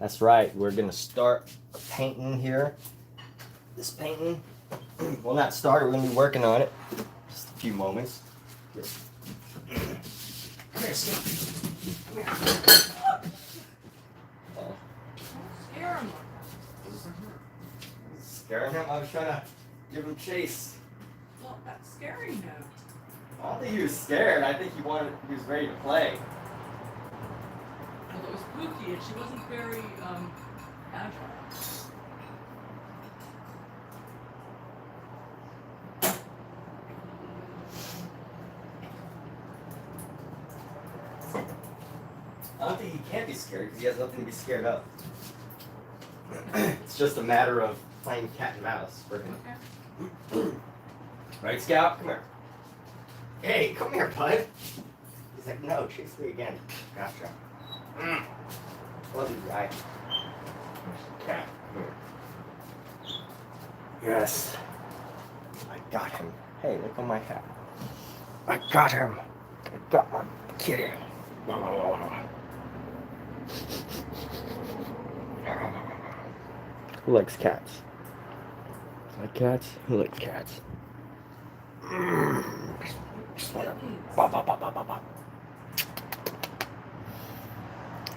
That's right. We're gonna start painting here. This painting. Well, not start. We're gonna be working on it. Just a few moments. Here. Come here, Skip. Come here. Oh. Scare him. Scaring him? I was trying to give him chase. Well, that's scaring him. I don't think he was scared. I think he was ready to play. Well, it was spooky, and she wasn't very agile. I don't think he can be scared because he has nothing to be scared of. It's just a matter of playing cat and mouse for him. Okay. Right, Scout? Come here. Hey, come here, bud. He's like, no, chase me again. Gotcha. Love you, guy. Cat, come here. Yes. I got him. Hey, look on my hat. I got him. I got my kitty. Who likes cats? Like cats? Who likes cats? Just wanna bop, bop, bop, bop, bop, bop.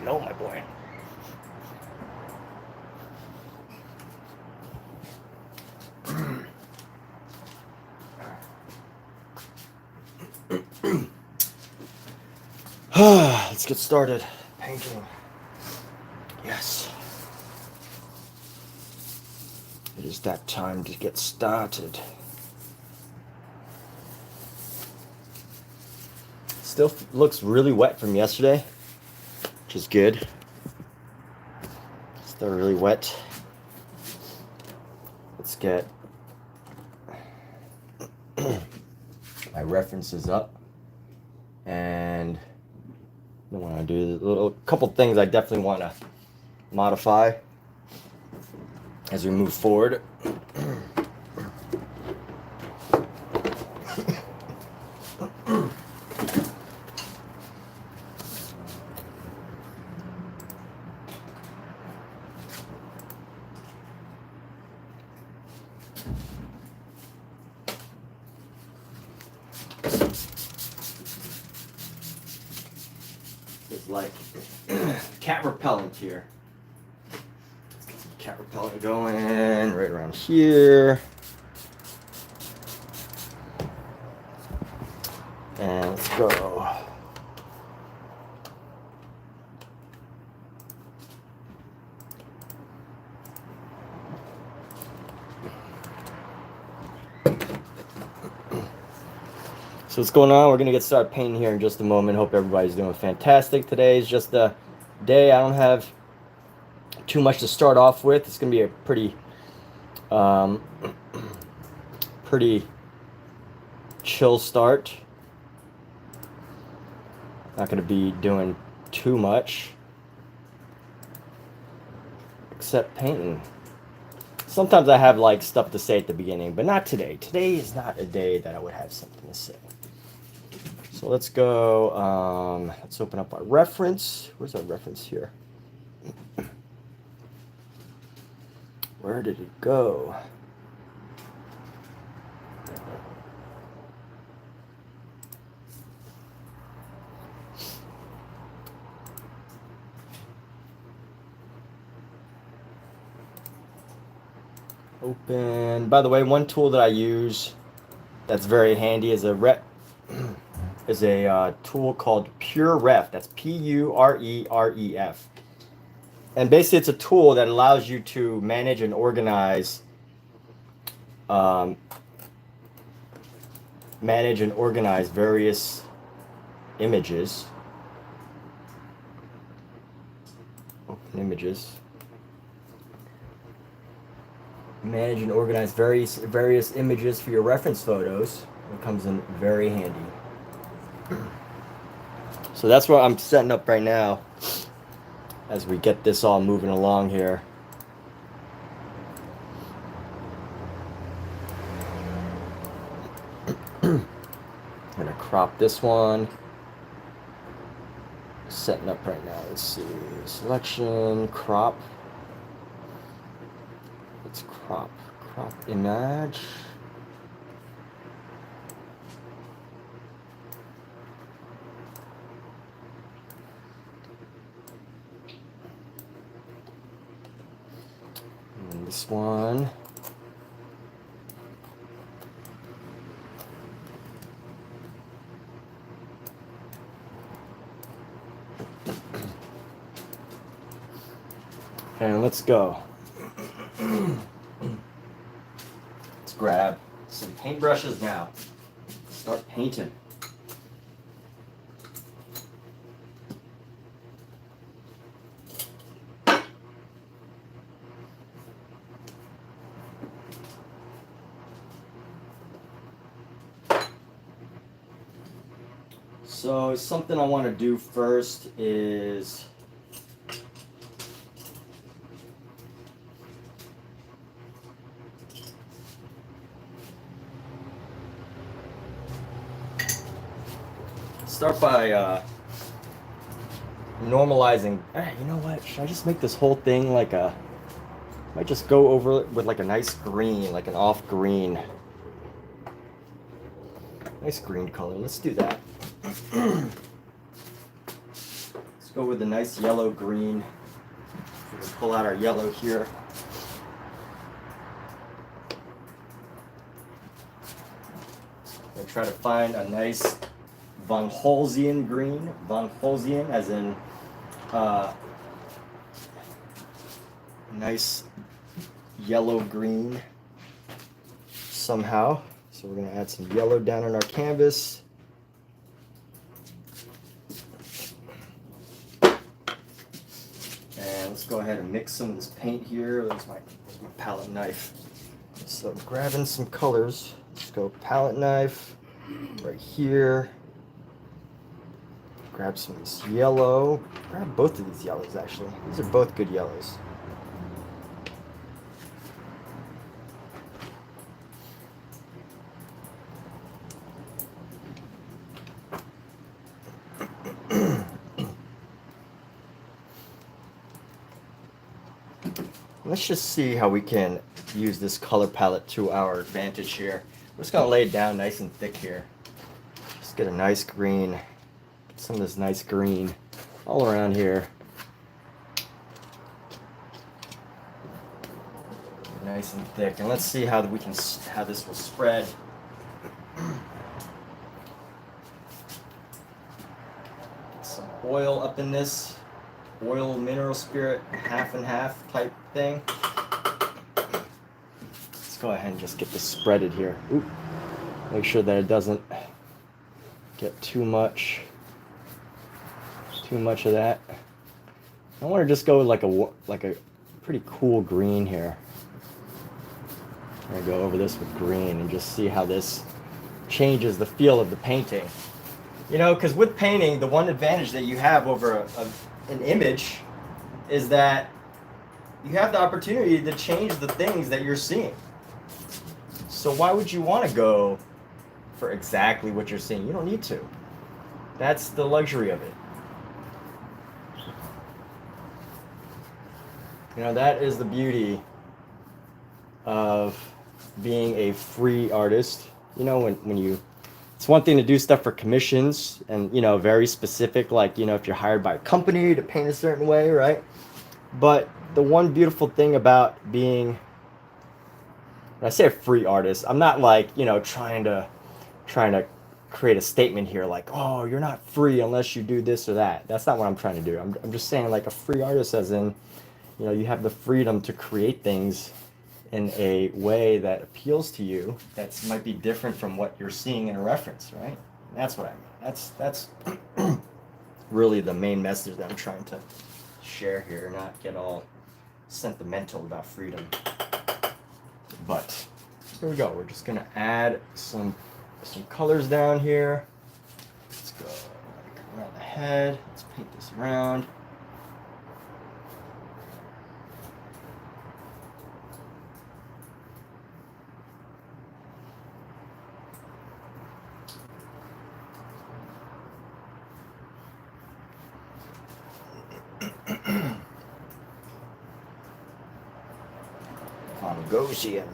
No, my boy. Let's get started painting. Yes. It is that time to get started. Still looks really wet from yesterday, which is good. Still really wet. Let's get my references up, and I want to do a couple things I definitely want to modify as we move forward. It's like cat repellent here. Let's get some cat repellent going right around here. And let's go. So what's going on? We're going to get started painting here in just a moment. Hope everybody's doing fantastic. Today is just a day. I don't have too much to start off with. It's going to be a pretty chill start. Not going to be doing too much except painting. Sometimes I have like stuff to say at the beginning, but not today. Today is not a day that I would have something to say. So let's go, let's open up our reference. Where's our reference here? Where did it go? Open. By the way, one tool that I use that's very handy is a tool called Pure Ref. That's P-U-R-E-R-E-F. And basically, it's a tool that allows you to manage and organize, various images. Open images. Manage and organize various images for your reference photos. It comes in very handy. So that's what I'm setting up right now as we get this all moving along here. I'm gonna crop this one, setting up right now. Let's see. Selection, crop. Let's crop image. And this one. And let's go. Let's grab some paintbrushes now. Start painting. So something I want to do first is start by normalizing. You know what? Should I just make this whole thing like a? Might just go over it with like a nice green, like an off green. Nice green color. Let's do that. Let's go with a nice yellow green. We can pull out our yellow here. And try to find a nice Van Holzian green. Van Holzian as in nice yellow green somehow. So we're going to add some yellow down on our canvas. And let's go ahead and mix some of this paint here. There's my palette knife. So grabbing some colors. Let's go palette knife right here. Grab some of this yellow. Grab both of these yellows actually. These are both good yellows. Let's just see how we can use this color palette to our advantage here. We're just going to lay it down nice and thick here. Just get a nice green, get some of this nice green all around here. Nice and thick. And let's see how this will spread. Get some oil up in this. Oil mineral spirit, half and half type thing. Let's go ahead and just get this spreaded here. Oop. Make sure that it doesn't get too much of that. I want to just go with like a pretty cool green here. I'm gonna go over this with green and just see how this changes the feel of the painting. You know, because with painting, the one advantage that you have over an image is that you have the opportunity to change the things that you're seeing. So why would you want to go for exactly what you're seeing? You don't need to. That's the luxury of it. You know, that is the beauty of being a free artist. You know, when you, it's one thing to do stuff for commissions and, you know, very specific, like, you know, if you're hired by a company to paint a certain way, right? But the one beautiful thing about being, when I say a free artist, I'm not like, you know, trying to create a statement here like, oh, you're not free unless you do this or that. That's not what I'm trying to do. I'm just saying like a free artist as in, you know, you have the freedom to create things in a way that appeals to you that might be different from what you're seeing in a reference, right? That's what I mean. That's really the main message that I'm trying to share here, not get all sentimental about freedom. But here we go. We're just gonna add some colors down here. Let's go around the head. Let's paint this around. On Goghian.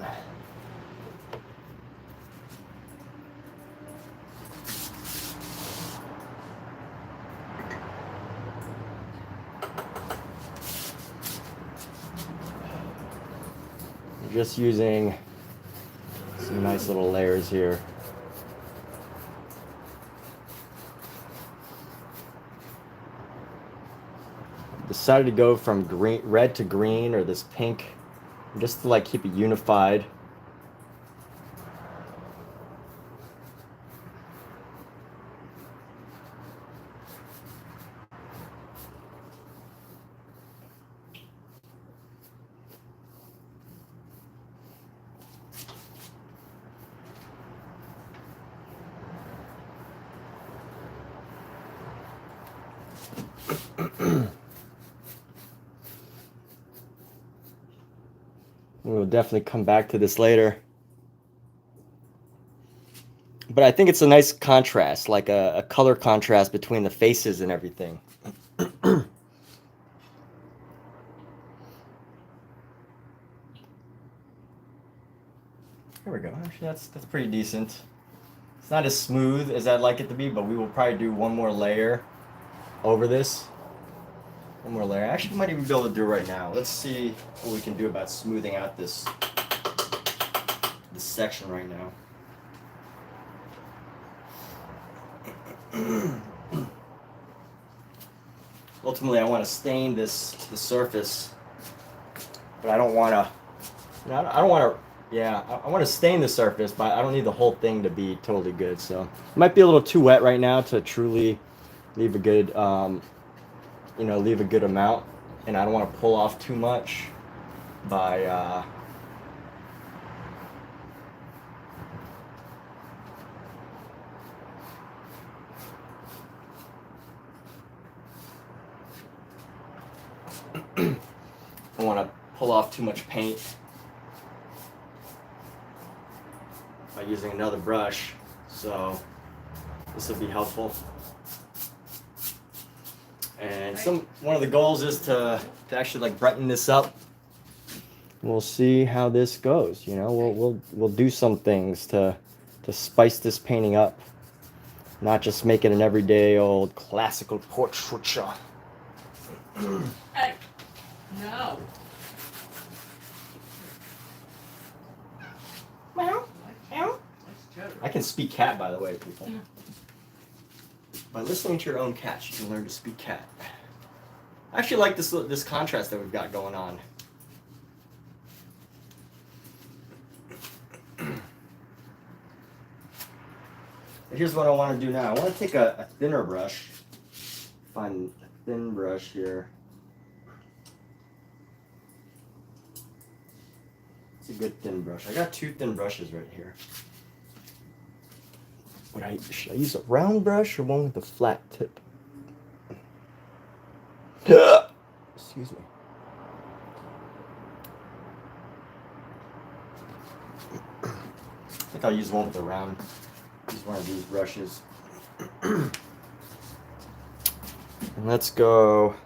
Just using some nice little layers here. Decided to go from red to green, or this pink, just to like keep it unified. We'll definitely come back to this later. But I think it's a nice contrast, like a color contrast between the faces and everything. There we go. Actually, that's pretty decent. It's not as smooth as I'd like it to be, but we will probably do one more layer over this. One more layer. Actually, we might even be able to do it right now. Let's see what we can do about smoothing out this section right now. Ultimately, I want to stain the surface, but I don't want to. I don't want to. Yeah, I want to stain the surface, but I don't need the whole thing to be totally good. So it might be a little too wet right now to truly leave a good, leave a good amount, and I don't want to pull off too much by. I don't want to pull off too much paint by using another brush, so this will be helpful. And one of the goals is to actually like brighten this up. We'll see how this goes. You know, we'll do some things to spice this painting up, not just make it an everyday old classical portraiture. Hey, no. I can speak cat, by the way, people. By listening to your own cats, you can learn to speak cat. I actually like this contrast that we've got going on. Here's what I want to do now. I want to take a thinner brush. Find a thin brush here. It's a good thin brush. I got two thin brushes right here. Should I use a round brush or one with a flat tip? Excuse me. I think I'll use one with a round. Use one of these brushes. And let's go.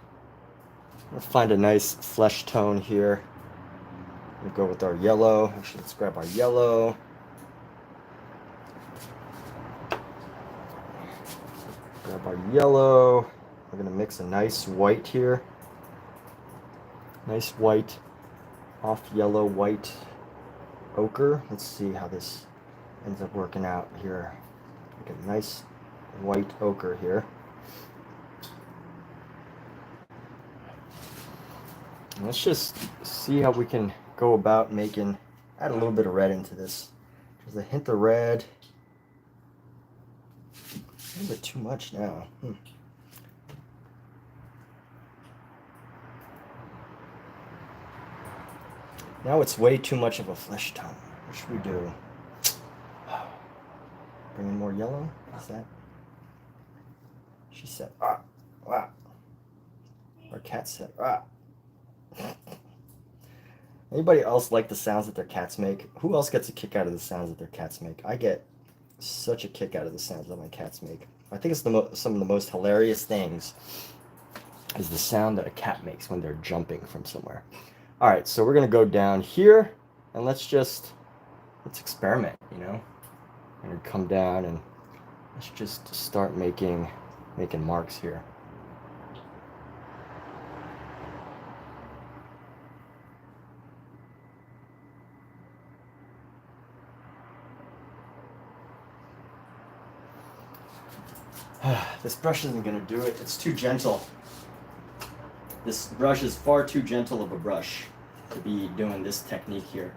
We'll find a nice flesh tone here. We'll go with our yellow. Actually, let's grab our yellow. Grab our yellow. We're going to mix a nice white here. Nice white, off yellow, white ochre. Let's see how this ends up working out here. Get a nice white ochre here. And let's just see how we can go about add a little bit of red into this. Just a hint of red. A little bit too much now. Now it's way too much of a flesh tone. What should we do? Bring in more yellow? Is that? She said, ah, wow. Our cat said, ah. Anybody else like the sounds that their cats make? Who else gets a kick out of the sounds that their cats make? I get such a kick out of the sounds that my cats make. I think it's some of the most hilarious things is the sound that a cat makes when they're jumping from somewhere. All right, so we're gonna go down here and let's experiment, you know? I'm gonna come down and let's just start making marks here. This brush isn't going to do it. It's too gentle. This brush is far too gentle of a brush to be doing this technique here.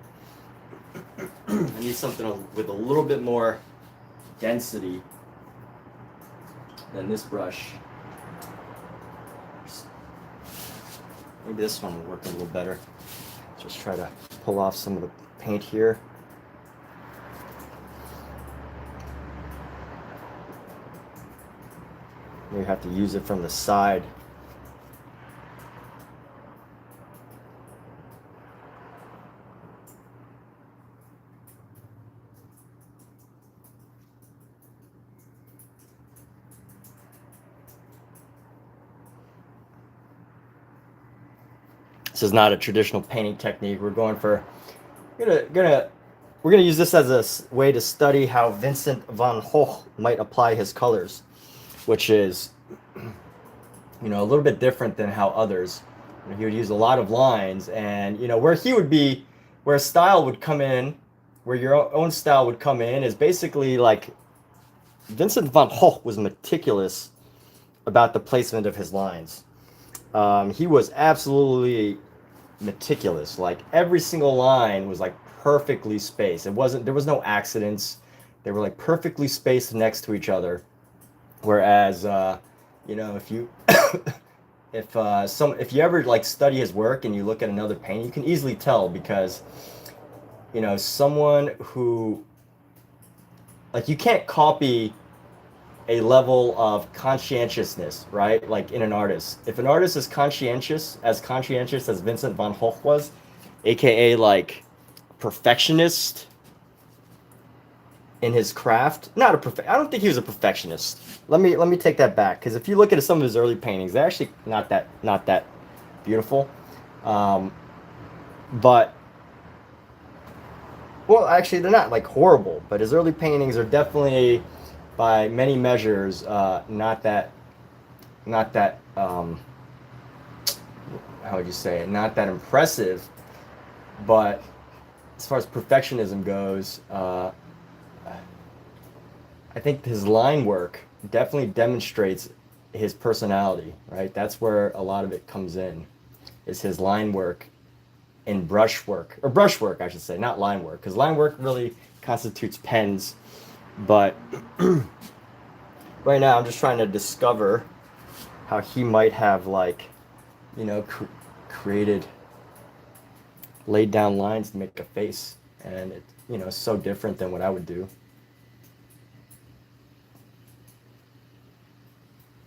I need something with a little bit more density than this brush. Maybe this one will work a little better. Just try to pull off some of the paint here. You have to use it from the side. This is not a traditional painting technique. We're going for, we're gonna use this as a way to study how Vincent van Gogh might apply his colors, which is, you know, a little bit different than how others. He would use a lot of lines, and you know where he would be, where a style would come in, where your own style would come in, is basically like Vincent van Gogh was meticulous about the placement of his lines. He was absolutely meticulous. Like every single line was like perfectly spaced. There was no accidents. They were like perfectly spaced next to each other. Whereas, you know, if you if you ever like study his work and you look at another painting, you can easily tell, because, you know, someone who, like, you can't copy a level of conscientiousness, right? Like in an artist. If an artist is conscientious as Vincent van Gogh was, aka like perfectionist in his craft. I don't think he was a perfectionist. Let me take that back, because if you look at some of his early paintings, they're actually not that beautiful. But well, actually, they're not like horrible. But his early paintings are definitely, by many measures, not that how would you say it? Not that impressive. But as far as perfectionism goes, I think his line work definitely demonstrates his personality, right? That's where a lot of it comes in, is his line work and brush work I should say, not line work, because line work really constitutes pens. But right now I'm just trying to discover how he might have, like, you know, laid down lines to make a face, and it, you know, so different than what I would do.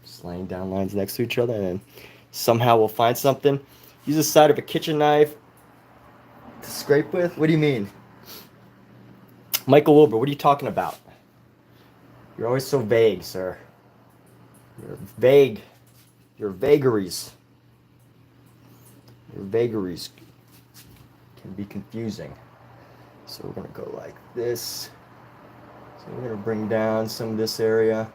Just laying down lines next to each other, and then somehow we'll find something. Use the side of a kitchen knife to scrape with? What do you mean? Michael Wilbur, what are you talking about? You're always so vague, sir. You're vague. Your vagaries. Your vagaries can be confusing. So we're going to go like this. So we're going to bring down some of this area.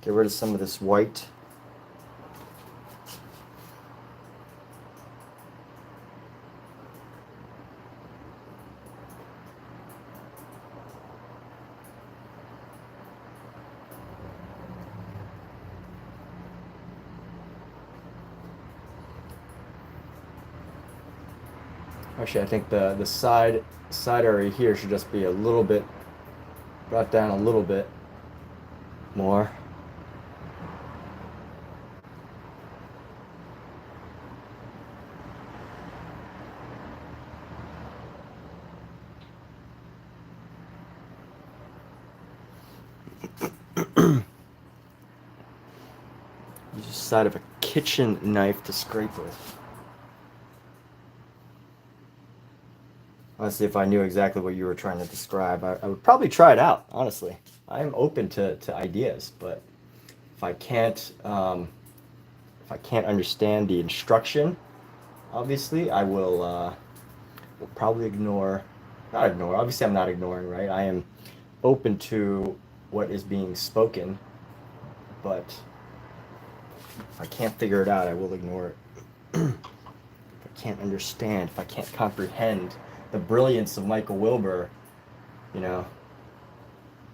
Get rid of some of this white. Actually, I think the side area here should just be a little bit brought down a little bit more. Use the side of a kitchen knife to scrape with. Honestly, if I knew exactly what you were trying to describe, I would probably try it out, honestly. I'm open to ideas, but if I can't understand the instruction, obviously I will probably ignore. Not ignore. Obviously, I'm not ignoring, right? I am open to what is being spoken, but if I can't figure it out, I will ignore it. If I can't understand, if I can't comprehend the brilliance of Michael Wilbur, you know,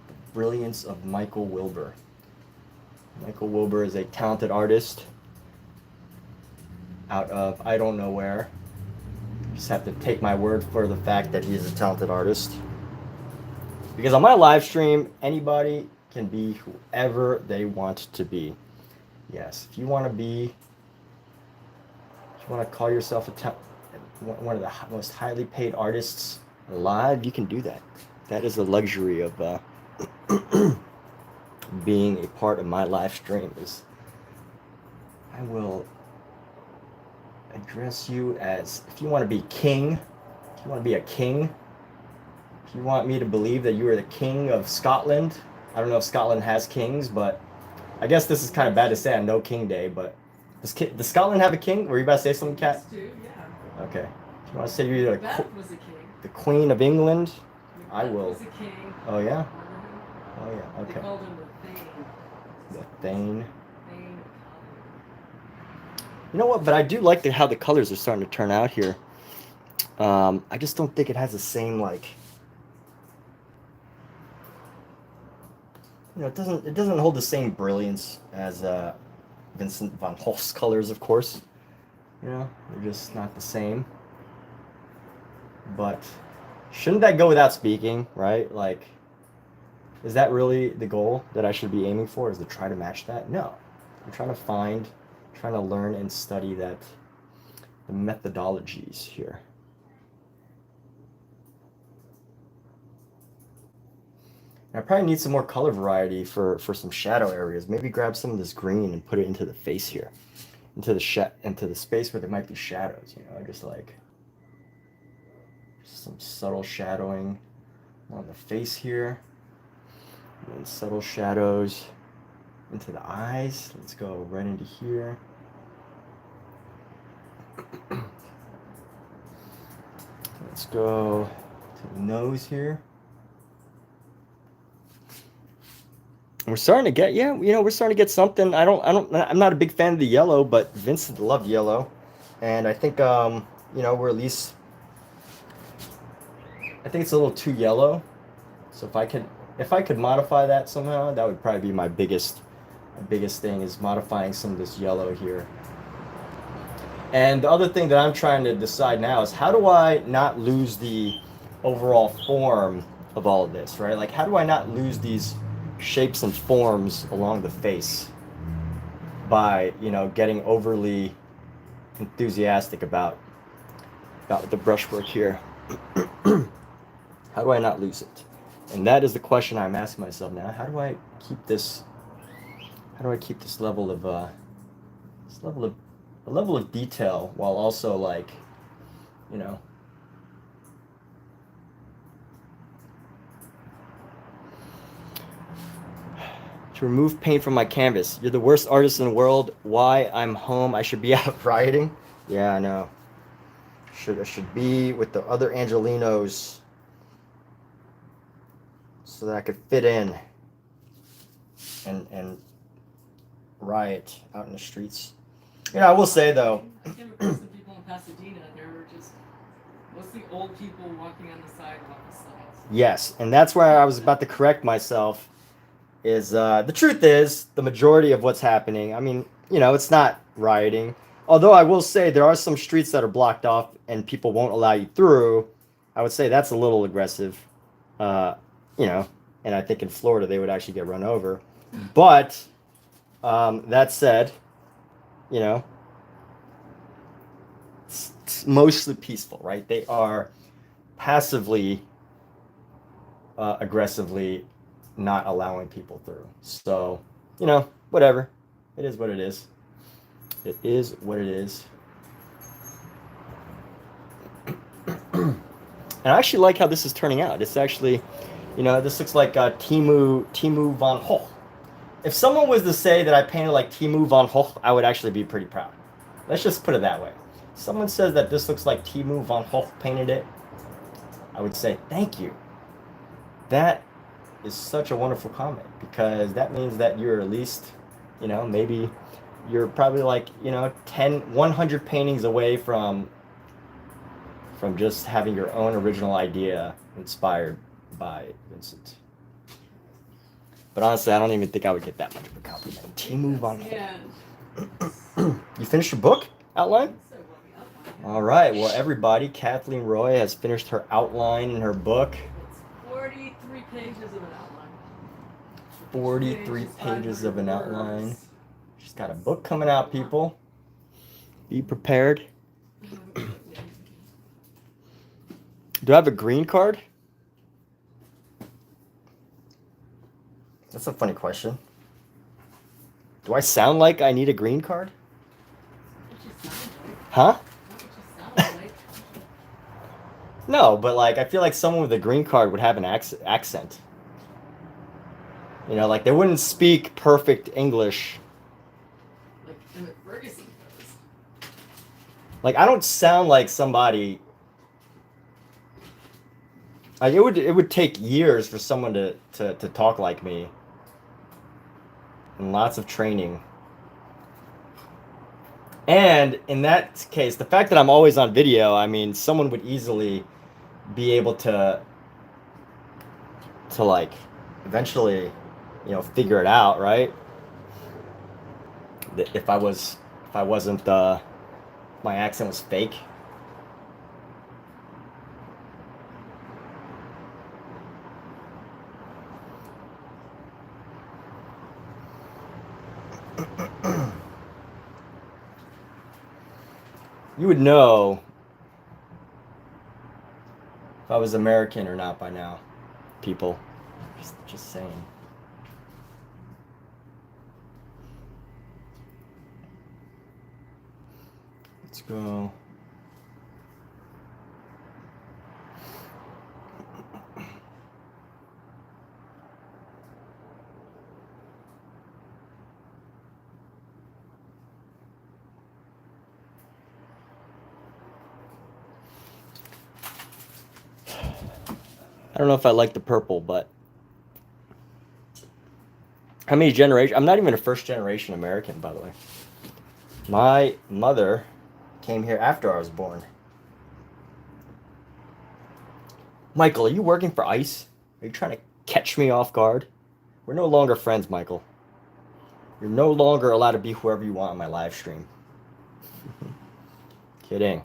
the brilliance of Michael Wilbur. Michael Wilbur is a talented artist out of I don't know where. You just have to take my word for the fact that he is a talented artist. Because on my live stream, anybody can be whoever they want to be. Yes, if you want to call yourself one of the most highly paid artists alive, you can do that. That is the luxury of being a part of my live stream. Is I will address you as, if you want to be king, if you want to be a king, if you want me to believe that you are the king of Scotland. I don't know if Scotland has kings, but I guess this is kind of bad to say on No King Day, but does Scotland have a king? Were you about to say something, Kat? Yes, dude, yeah. Okay. If you want to say you're Macbeth was a king. the Queen of England, Macbeth I will. was a king. Oh, yeah? Mhm. Oh, yeah, They okay. called him the Thane. The Thane. Thane. You know what? But I do like how the colors are starting to turn out here. I just don't think it has the same, like, you know, it doesn't hold the same brilliance as Vincent van Gogh's colors, of course. You know, they're just not the same. But shouldn't that go without speaking, right? Like, is that really the goal that I should be aiming for, is to try to match that? No. I'm trying to learn and study the methodologies here. I probably need some more color variety for some shadow areas. Maybe grab some of this green and put it into the face here, into the space where there might be shadows. You know, just like some subtle shadowing on the face here, and then subtle shadows into the eyes. Let's go right into here. Let's go to the nose here. We're starting to get, we're starting to get something. I'm not a big fan of the yellow, but Vincent loved yellow. And I think, we're at least, I think it's a little too yellow. So if I could modify that somehow, that would probably be my biggest thing, is modifying some of this yellow here. And the other thing that I'm trying to decide now is, how do I not lose the overall form of all of this, right? Like, how do I not lose these shapes and forms along the face by, getting overly enthusiastic about the brushwork here? How do I not lose it? And that is the question I'm asking myself now. How do I keep this level of detail while also, like, to remove paint from my canvas. You're the worst artist in the world. Why? I'm home. I should be out rioting. Yeah, I know. I should be with the other Angelinos so that I could fit in and riot out in the streets. I will say though. I came across some people in Pasadena. There were just mostly old people walking on the sidewalk besides. Yes, and that's where I was about to correct myself. Is the truth is, the majority of what's happening, I mean, it's not rioting. Although I will say there are some streets that are blocked off and people won't allow you through. I would say that's a little aggressive, and I think in Florida they would actually get run over. But that said, it's mostly peaceful, right? They are passively, aggressively not allowing people through. So, whatever. It is what it is. It is what it is. And I actually like how this is turning out. It's actually, You know, this looks like Timu von Hoch. If someone was to say that I painted like Timu von Hoch, I would actually be pretty proud. Let's just put it that way. Someone says that this looks like Timu von Hoch painted it, I would say thank you. That is such a wonderful comment, because that means that you're at least, you know, maybe you're probably like, you know, 100 paintings away from just having your own original idea inspired by Vincent. But honestly, I don't even think I would get that much of a compliment. Timu von Hoch. You finished your book outline? All right. Well, everybody, Kathleen Roy has finished her outline in her book. It's 43 pages of an outline. 43 pages of an outline. She's got a book coming out, people. Be prepared. Do I have a green card? That's a funny question. Do I sound like I need a green card? Huh? No, but like I feel like someone with a green card would have an accent. You know, like they wouldn't speak perfect English. Like Emmett Ferguson does. Like I don't sound like somebody. Like it would take years for someone to talk like me. And lots of training. And in that case, the fact that I'm always on video, I mean, someone would easily be able to like eventually, you know, figure it out, right? If I wasn't my accent was fake. You would know if I was American or not by now, people. Just saying. Let's go. I don't know if I like the purple, but how many generations? I'm not even a first generation American, by the way. My mother came here after I was born. Michael, are you working for ICE? Are you trying to catch me off guard? We're no longer friends, Michael. You're no longer allowed to be whoever you want on my live stream. Kidding.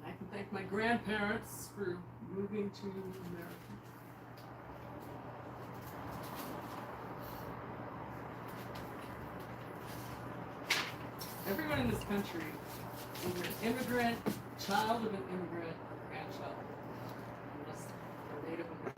I can thank my grandparents for moving to America. Everyone in this country is either an immigrant, child of an immigrant, or grandchild. Unless they're Native American.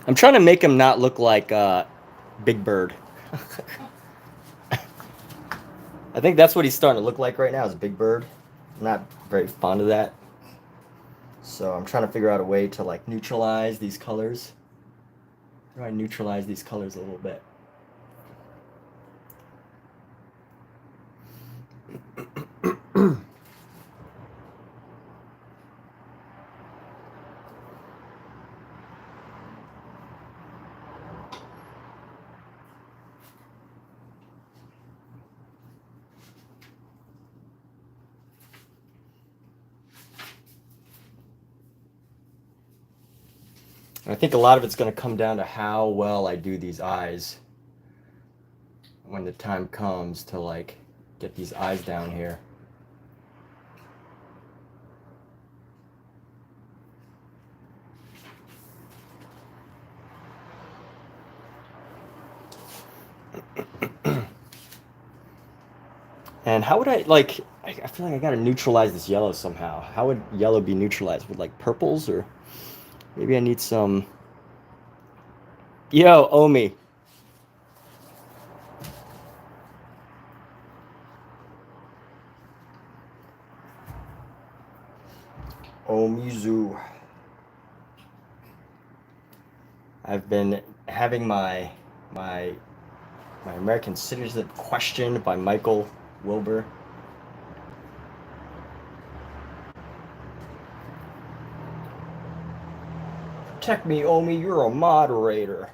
I'm trying to make him not look like Big Bird. I think that's what he's starting to look like right now, is Big Bird. I'm not very fond of that. So I'm trying to figure out a way to like neutralize these colors. How do I neutralize these colors a little bit? I think a lot of it's going to come down to how well I do these eyes when the time comes to like get these eyes down here. And how would I, like, I feel like I gotta neutralize this yellow somehow. How would yellow be neutralized? With, like, purples? Or maybe I need some... Yo, Omi. Omizu. I've been having my American citizenship questioned by Michael Wilbur. Protect me, Omi, you're a moderator.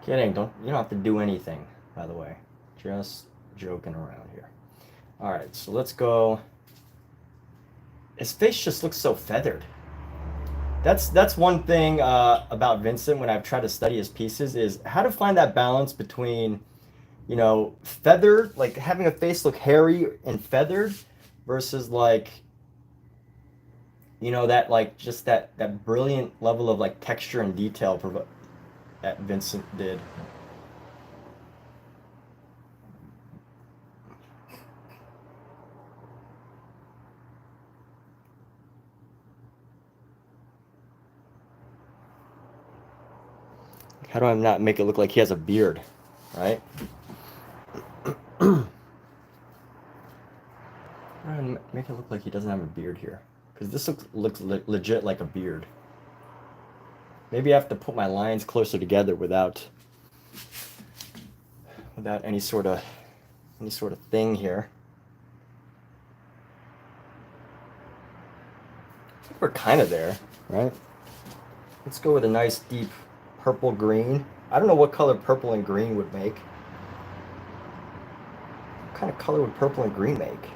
Kidding, you don't have to do anything, by the way. Just joking around here. Alright, so let's go. His face just looks so feathered. That's one thing about Vincent when I've tried to study his pieces, is how to find that balance between, you know, feathered, like having a face look hairy and feathered, versus, like, you know, that, like, just that brilliant level of, like, texture and detail that Vincent did. How do I not make it look like he has a beard, right? Make it look like he doesn't have a beard here, because this looks legit like a beard. Maybe I have to put my lines closer together without any sort of thing here. I think we're kind of there, right? Let's go with a nice deep purple green. I don't know what color purple and green would make. What kind of color would purple and green make?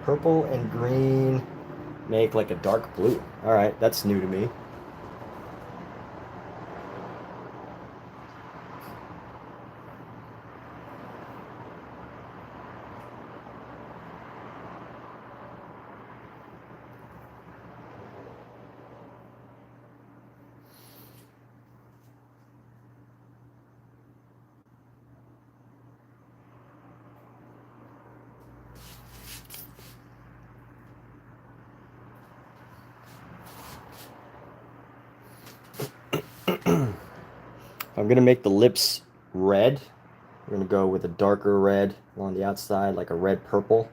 Purple and green make like a dark blue. All right, that's new to me. I'm gonna make the lips red. We're gonna go with a darker red along the outside, like a red purple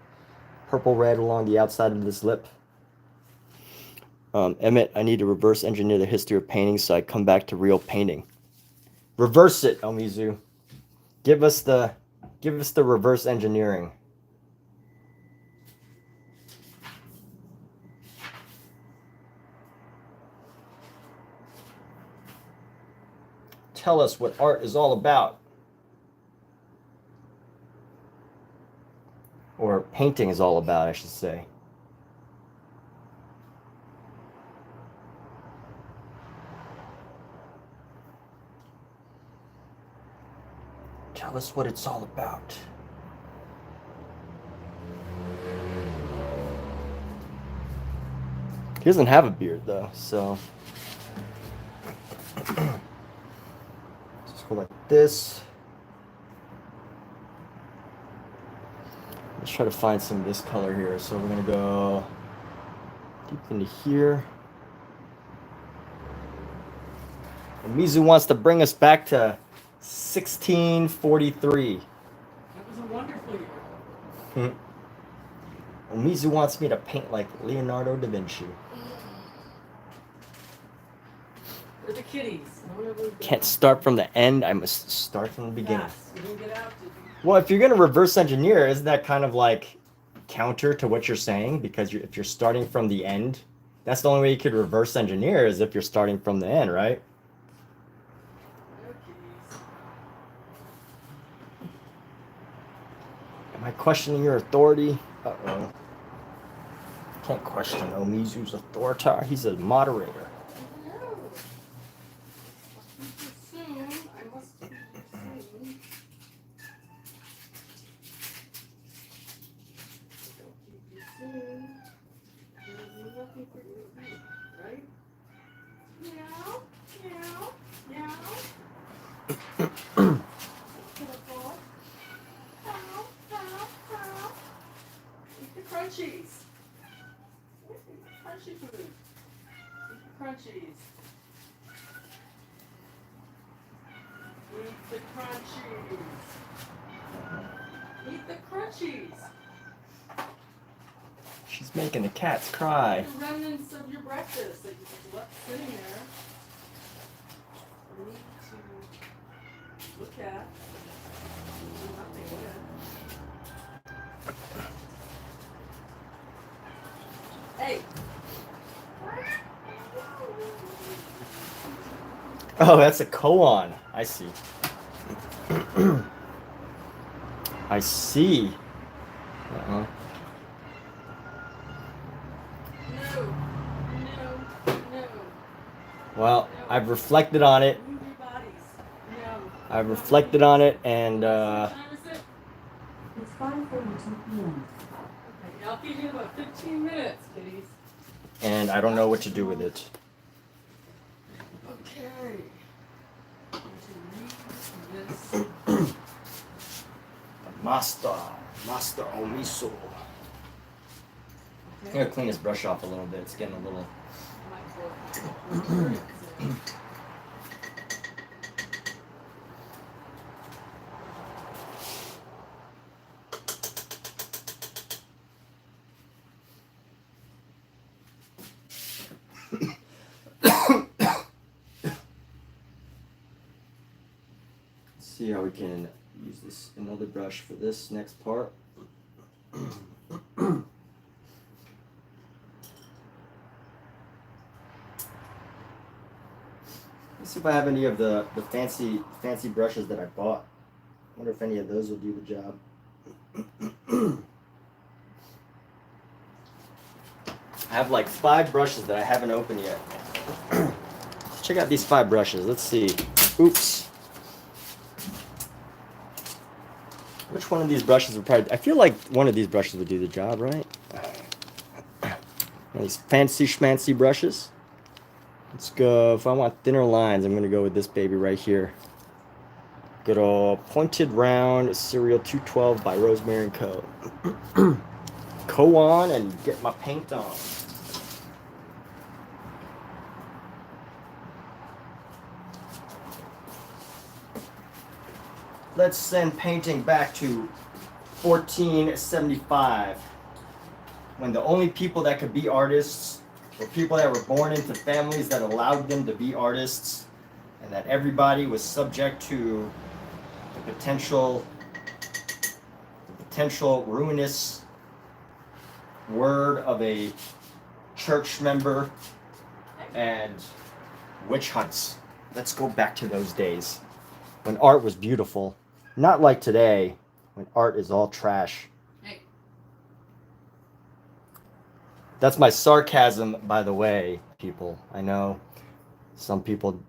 red along the outside of this lip. Emmett, I need to reverse engineer the history of painting so I come back to real painting. Reverse it, Omizu. Give us the reverse engineering. Tell us what art is all about. Or painting is all about, I should say. Tell us what it's all about. He doesn't have a beard though, so just go like this. Let's try to find some of this color here. So we're gonna go deep into here. And Mizu wants to bring us back to 1643. That was a wonderful year. And Mizu wants me to paint like Leonardo da Vinci. Where are the kitties? Can't start from the end. I must start from the beginning. Yes, you didn't get out, did you? Well, if you're going to reverse engineer, isn't that kind of like counter to what you're saying? Because if you're starting from the end, that's the only way you could reverse engineer, is if you're starting from the end, right? Am I questioning your authority? Uh-oh. Can't question Omizu's authority. He's a moderator. I must be soon. for you, right? Meow, meow, meow. Pitiful. Meow, meow, meow. Eat the crunchies. Eat the crunchy food. Eat the crunchies. Eat the crunchies. Eat the crunchies. She's making the cats cry. The remnants of your breakfast that you just left sitting there. You need to look at. Do nothing with. Hey. Oh, that's a koan. I see. I see. Uh-huh. No. No. No. Well, No. I've reflected on it. Move your bodies. No. I've reflected on it, and What time is it? It's 5:32 p.m. Okay, I'll give you about 15 minutes, kitties. and I don't know what to do with it. Okay. I'm going to read this. Master Omiso. I'm gonna clean this brush off a little bit. It's getting a little. See how we can use this another brush for this next part. Let's see if I have any of the fancy brushes that I bought. I wonder if any of those will do the job. I have like 5 brushes that I haven't opened yet. Let's check out these 5 brushes. Let's see. Oops. Which one of these brushes would probably... I feel like one of these brushes would do the job, right? These fancy schmancy brushes. Let's go. If I want thinner lines, I'm going to go with this baby right here. Good old Pointed Round Serial 212 by Rosemary Co. Co on and get my paint on. Let's send painting back to 1475, when the only people that could be artists were people that were born into families that allowed them to be artists, and that everybody was subject to the potential ruinous word of a church member and witch hunts. Let's go back to those days when art was beautiful. Not like today, when art is all trash. Hey. That's my sarcasm, by the way, people. I know some people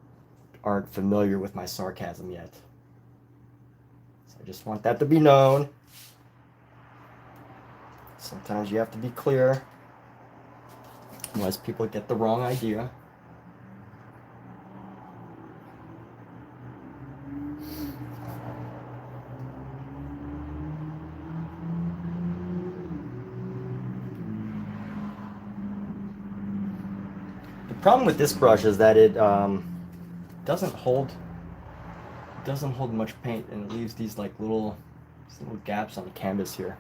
aren't familiar with my sarcasm yet. So I just want that to be known. Sometimes you have to be clear, otherwise people get the wrong idea. The problem with this brush is that it doesn't hold much paint, and it leaves these like little gaps on the canvas here.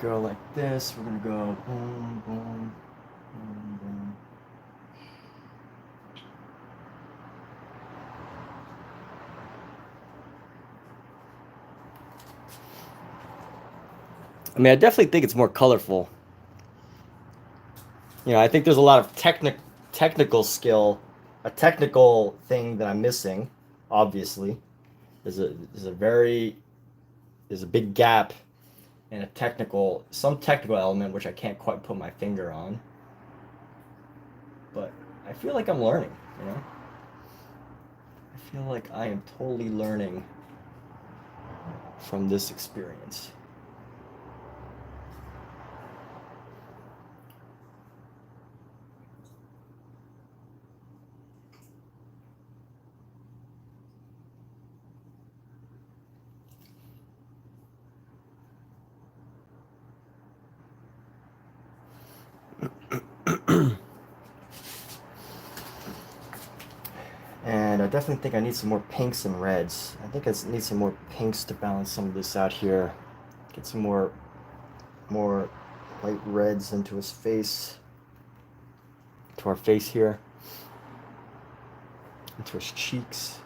Go like this. We're gonna go boom, boom, boom, boom. I mean, I definitely think it's more colorful. You know, I think there's a lot of technical skill, a technical thing that I'm missing. Obviously, there's a very there's a big gap in some technical element which I can't quite put my finger on. But I feel like I'm learning, you know? I feel like I am totally learning from this experience. And I definitely think I need some more pinks and reds. I think I need some more pinks to balance some of this out here. Get some more light reds into his face, to our face here, into his cheeks.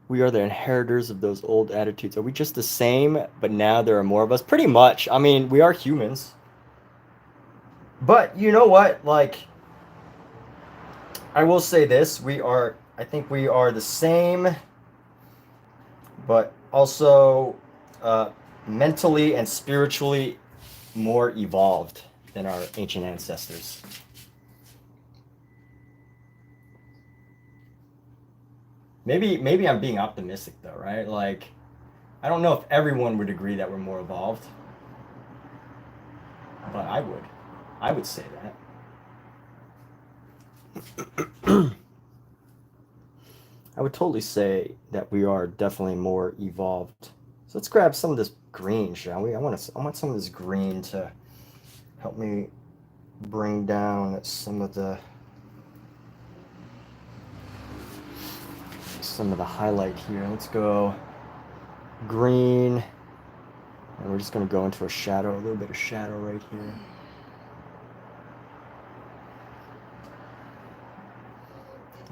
We are the inheritors of those old attitudes. Are we just the same, but now there are more of us? Pretty much. I mean, we are humans. But you know what? Like, I will say this. I think we are the same, but also mentally and spiritually more evolved than our ancient ancestors. Maybe I'm being optimistic though, right? Like, I don't know if everyone would agree that we're more evolved, but I would say that. I would totally say that we are definitely more evolved. So let's grab some of this green, shall we? I want some of this green to help me bring down some of the highlight here. Let's go green, and we're just going to go into a little bit of shadow right here.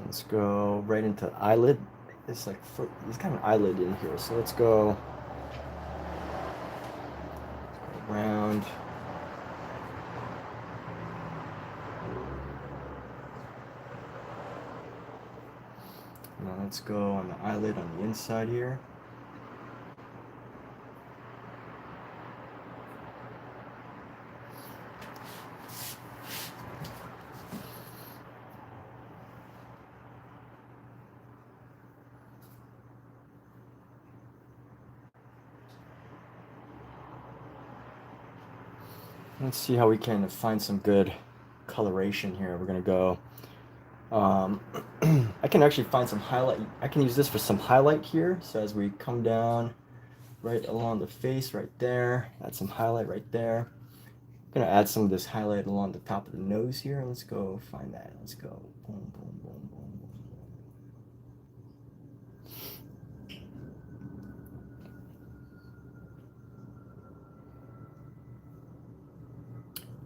Let's go right into the eyelid. It's like he's got an eyelid in here, so let's go around. Now let's go on the eyelid on the inside here. Let's see how we can find some good coloration here. We're gonna go. I can actually find some highlight. I can use this for some highlight here. So as we come down right along the face right there, add some highlight right there. I'm gonna add some of this highlight along the top of the nose here. Let's go find that. Let's go. Boom, boom, boom, boom, boom.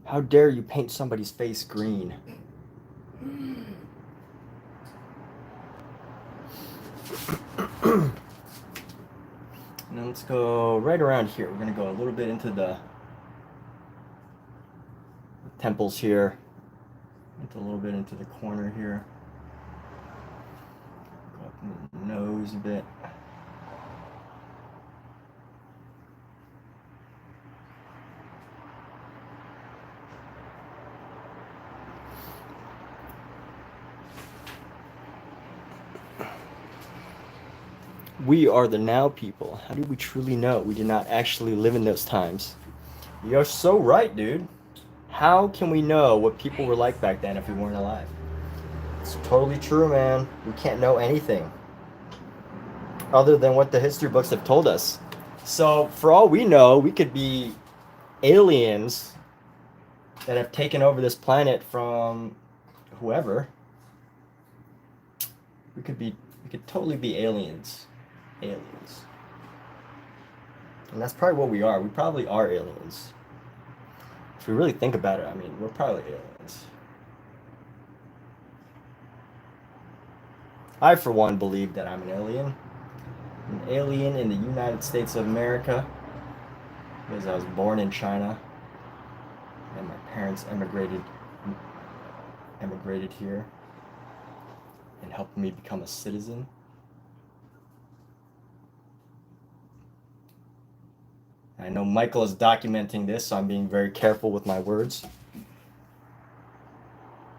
How dare you paint somebody's face green? And then let's go right around here. We're going to go a little bit into the temples here, a little bit into the corner here. Go up in the nose a bit. We are the now people. How do we truly know? We did not actually live in those times. You're so right, dude. How can we know what people were like back then if we weren't alive? It's totally true, man. We can't know anything other than what the history books have told us. So for all we know, we could be aliens that have taken over this planet from whoever. We could totally be aliens. Aliens. And that's probably what we are. We probably are aliens. If we really think about it, I mean, we're probably aliens. I, for one, believe that I'm an alien. An alien in the United States of America. Because I was born in China. And my parents emigrated here. And helped me become a citizen. I know Michael is documenting this, so I'm being very careful with my words.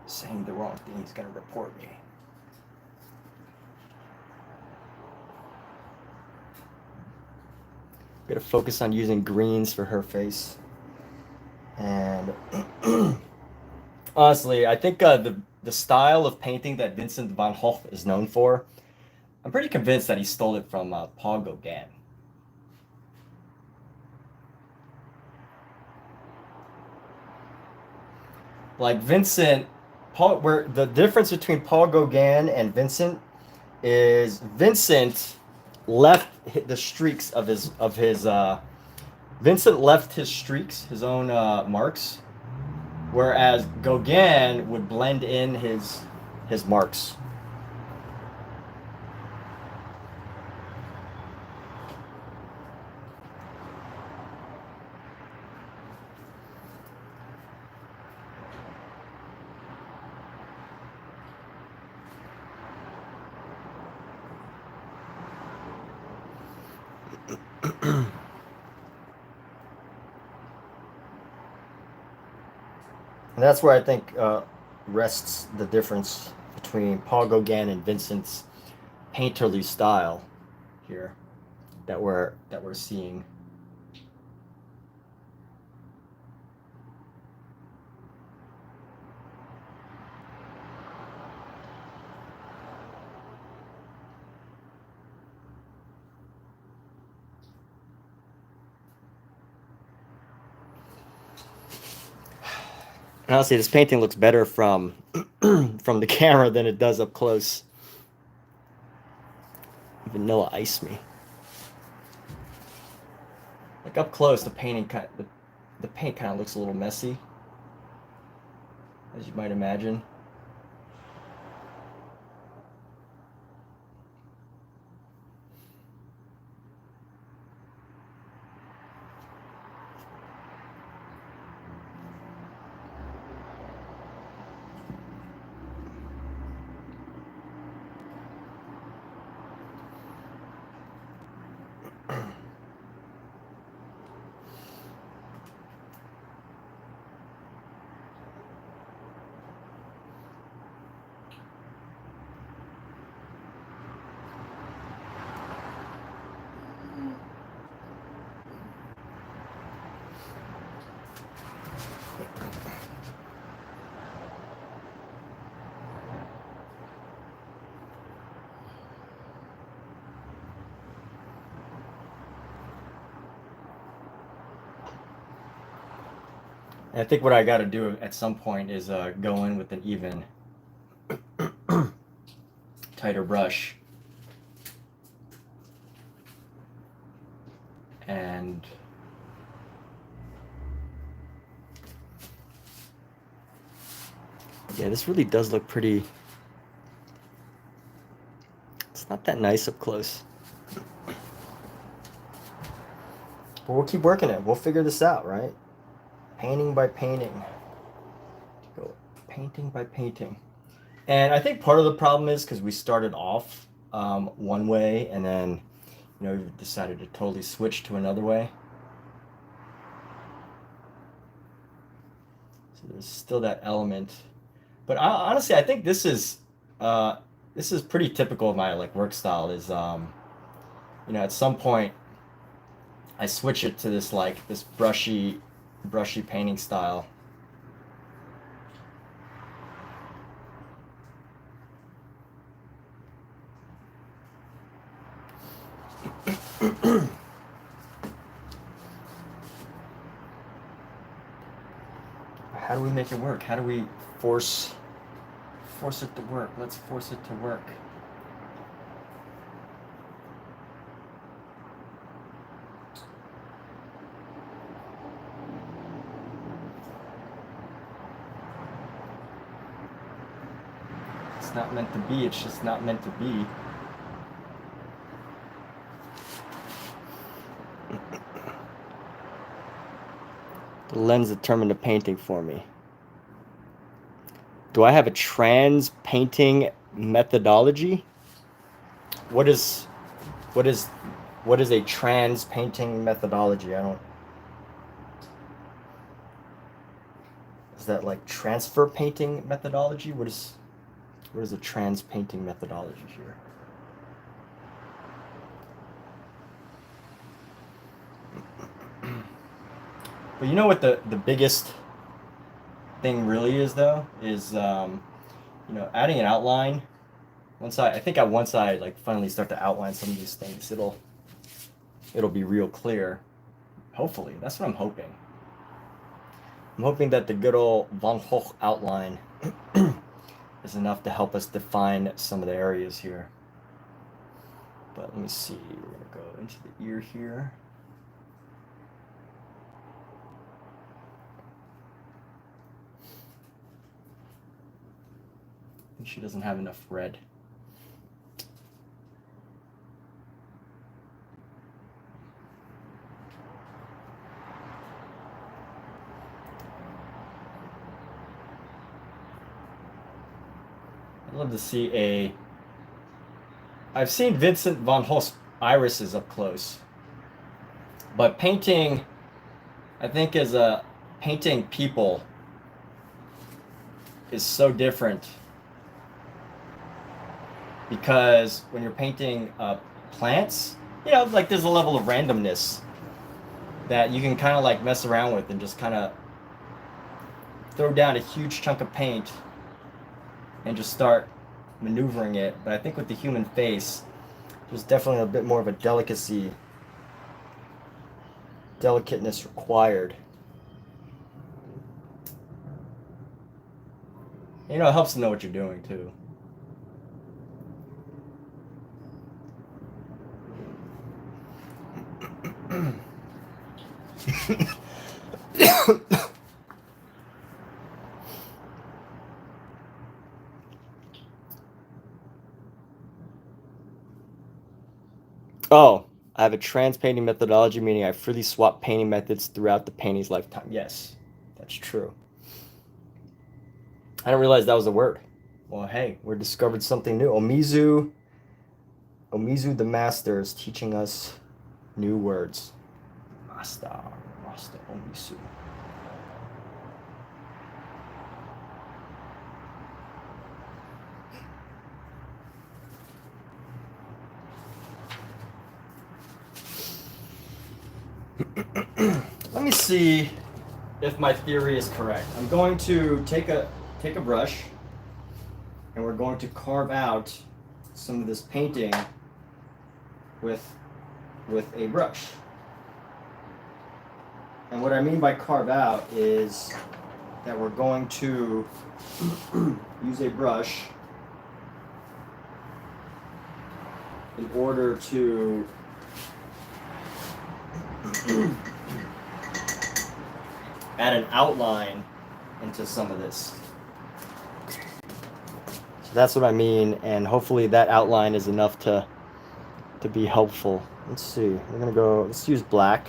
Saying the wrong thing, he's going to report me. I'm going to focus on using greens for her face. And honestly, I think the style of painting that Vincent van Gogh is known for, I'm pretty convinced that he stole it from Paul Gauguin. Like Vincent, where the difference between Paul Gauguin and Vincent is Vincent left the streaks of his Vincent left his streaks, his own marks, whereas Gauguin would blend in his marks. And that's where I think rests the difference between Paul Gauguin and Vincent's painterly style here that we're seeing. And honestly, this painting looks better from from the camera than it does up close. Vanilla Ice me. Like up close, the paint kind of looks a little messy, as you might imagine. And I think what I got to do at some point is go in with an even tighter brush and yeah, this really does look pretty. It's not that nice up close, but we'll keep working it. We'll figure this out, right? Painting by painting. Go painting by painting. And I think part of the problem is because we started off one way and then, you know, we decided to totally switch to another way. So there's still that element. But honestly, I think this is pretty typical of my like work style. Is you know, at some point I switch it to this brushy painting style. How do we make it work? How do we force it to work? Let's force it to work. It's not meant to be. It's just not meant to be. The lens determined the painting for me. Do I have a trans painting methodology? What is a trans painting methodology? I don't. Is that like transfer painting methodology? What is a trans painting methodology here? But you know what the biggest thing really is though is you know, adding an outline. Once I think once I like finally start to outline some of these things, it'll be real clear. Hopefully, that's what I'm hoping. I'm hoping that the good old Van Gogh outline is enough to help us define some of the areas here. But let me see. We're gonna go into the ear here. She doesn't have enough red. I'd love to see I've seen Vincent van Gogh's irises up close, but painting, I think painting people is so different. Because when you're painting plants, you know, like there's a level of randomness that you can kind of like mess around with and just kind of throw down a huge chunk of paint and just start maneuvering it. But I think with the human face, there's definitely a bit more of a delicatness required. You know, it helps to know what you're doing too. Oh, I have a trans painting methodology, meaning I freely swap painting methods throughout the painting's lifetime. Yes, that's true. I didn't realize that was a word. Well, hey, we discovered something new. Omizu the Master is teaching us new words. Master Omizu. Let me see if my theory is correct. I'm going to take a brush and we're going to carve out some of this painting with a brush. And what I mean by carve out is that we're going to use a brush in order to add an outline into some of this. So that's what I mean, and hopefully that outline is enough to be helpful. Let's see, let's use black,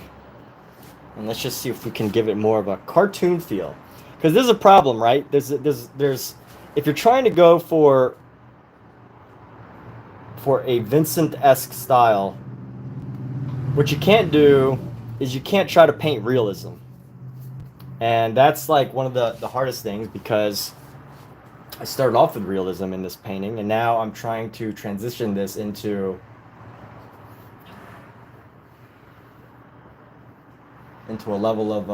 and let's just see if we can give it more of a cartoon feel. Because there's a problem, right? There's if you're trying to go for a Vincent-esque style, what you can't do is you can't try to paint realism. And that's like one of the hardest things, because I started off with realism in this painting, and now I'm trying to transition this into a level of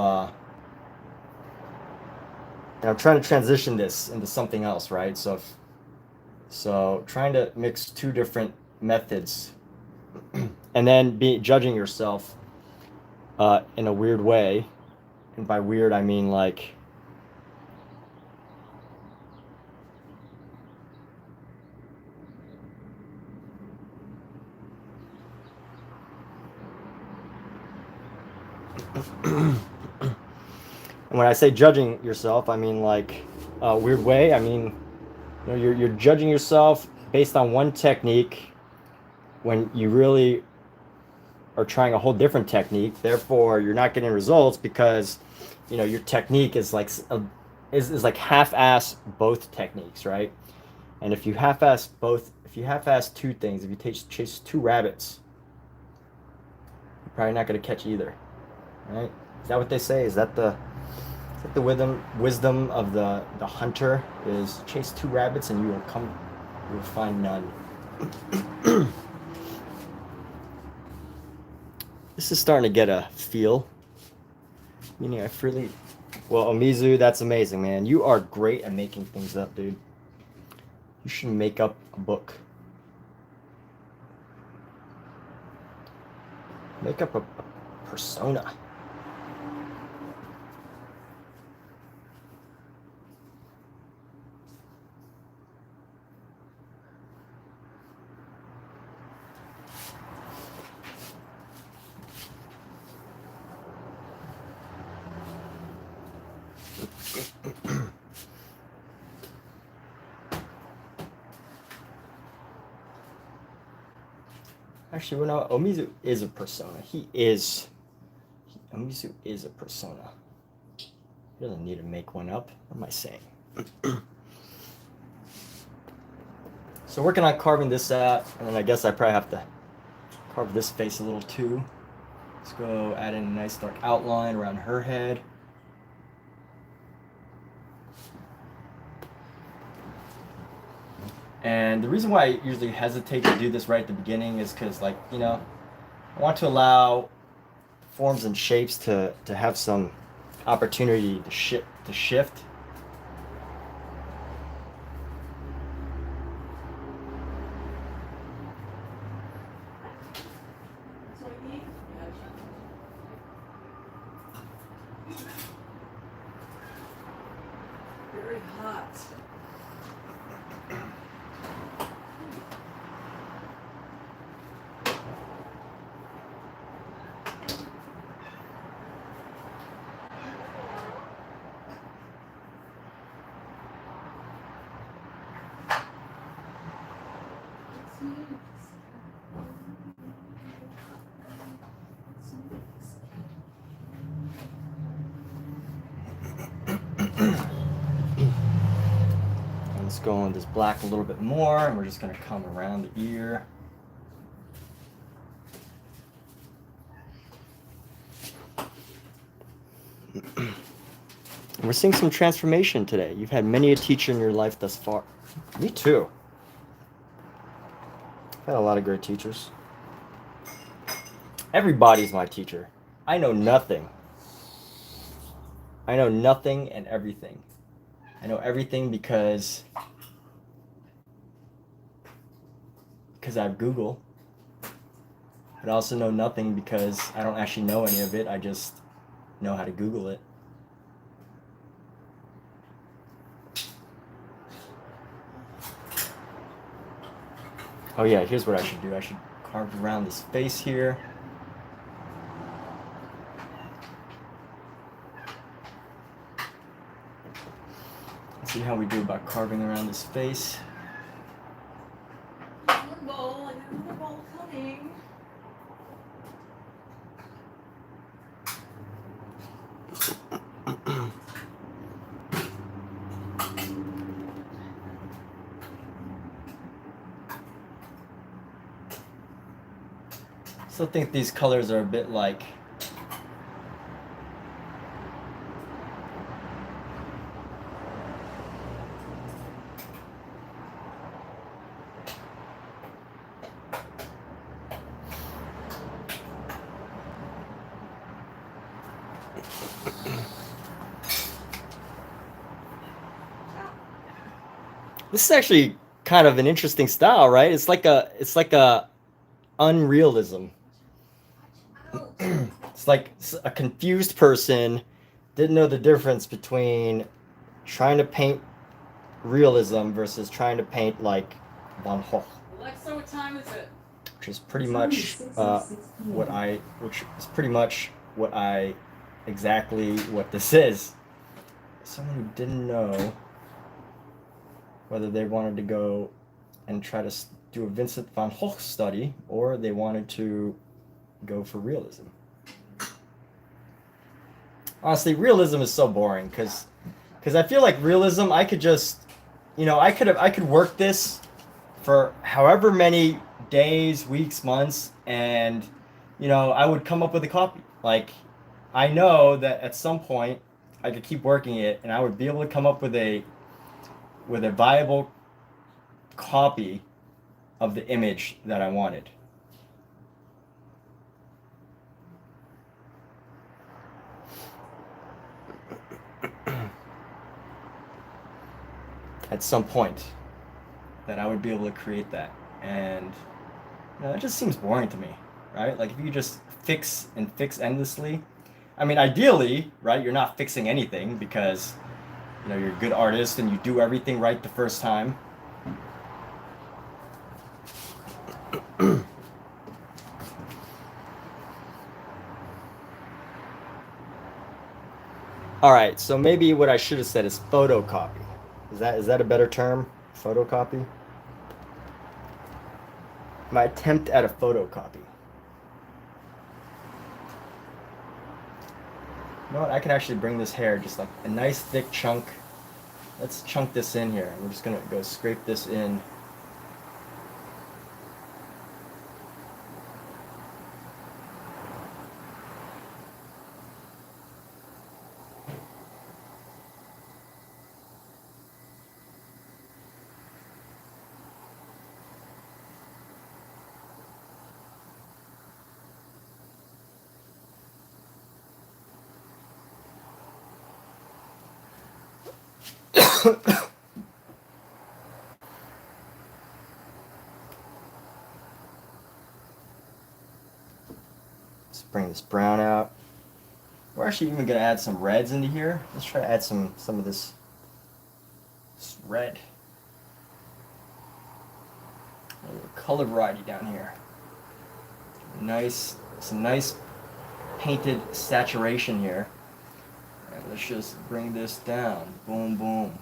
and I'm trying to transition this into something else, right? So trying to mix two different methods and then judging yourself in a weird way. And by weird, I mean like, and when I say judging yourself, I mean like a weird way. I mean, you know, you're judging yourself based on one technique when you really are trying a whole different technique. Therefore, you're not getting results because, you know, your technique is like is like half-ass both techniques, right? And if you half-ass both, if you half-ass two things, if you chase two rabbits, you're probably not going to catch either, right? Is that what they say? Is that the wisdom of the hunter? Is chase two rabbits and you will find none. This is starting to get a feel. Meaning I freely... Well, Omizu, that's amazing, man. You are great at making things up, dude. You should make up a book. Make up a persona. Actually, well, no, Omizu is a persona. Omizu is a persona. He doesn't need to make one up. What am I saying? So working on carving this out, and then I guess I probably have to carve this face a little too. Let's go add in a nice dark outline around her head. And the reason why I usually hesitate to do this right at the beginning is because, like, you know, I want to allow forms and shapes to have some opportunity to shift. So I eat. Very hot. Let's go on this black a little bit more, and we're just going to come around the ear. We're seeing some transformation today. You've had many a teacher in your life thus far. Me too. I've had a lot of great teachers. Everybody's my teacher. I know nothing. I know nothing and everything. I know everything because I have Google. But I also know nothing because I don't actually know any of it. I just know how to Google it. Oh yeah, here's what I should do. I should carve around this face here. Let's see how we do about carving around this face. Another bowl. I got another bowl coming. Still think these colors are a bit like this is actually kind of an interesting style, right? It's like a unrealism. It's like a confused person didn't know the difference between trying to paint realism versus trying to paint like Van Gogh, Alexa, what time is it? which is pretty much exactly what this is. Someone who didn't know whether they wanted to go and try to do a Vincent van Gogh study or they wanted to go for realism. Honestly, realism is so boring because I feel like realism, I could just, I could work this for however many days, weeks, months, and I would come up with a copy. Like, I know that at some point I could keep working it, and I would be able to come up with a viable copy of the image that I wanted. At some point, that I would be able to create that, and it just seems boring to me, right? Like if you just fix and fix endlessly, I mean, ideally, right? You're not fixing anything because you're a good artist and you do everything right the first time. All right, so maybe what I should have said is photocopy. Is that a better term? Photocopy? My attempt at a photocopy. You know what? I can actually bring this hair just like a nice thick chunk. Let's chunk this in here. We're just gonna go scrape this in. Let's bring this brown out. We're actually even gonna add some reds into here. Let's try to add some of this red. A little color variety down here. Some nice painted saturation here. And let's just bring this down. Boom, boom.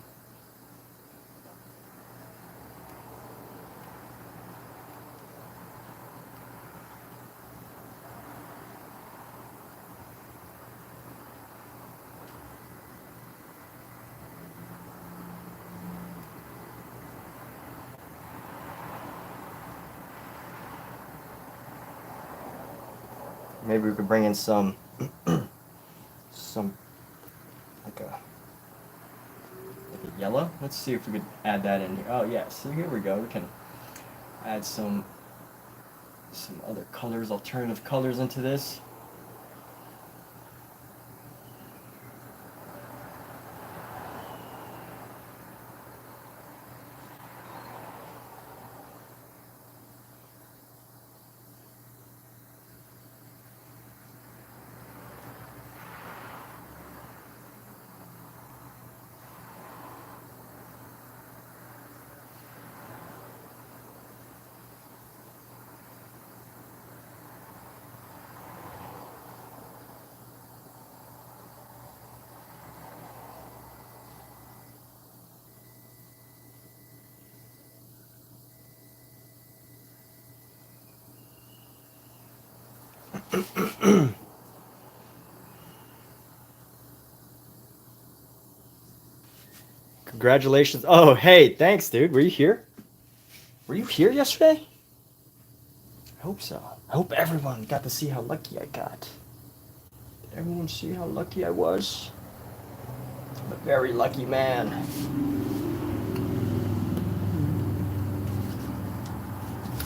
Maybe we could bring in some like a yellow. Let's see if we could add that in here. Oh yeah, so here we go. We can add some other colors, alternative colors into this. Congratulations. Oh, hey, thanks, dude. Were you here? Were you here yesterday? I hope so. I hope everyone got to see how lucky I got. Did everyone see how lucky I was? I'm a very lucky man.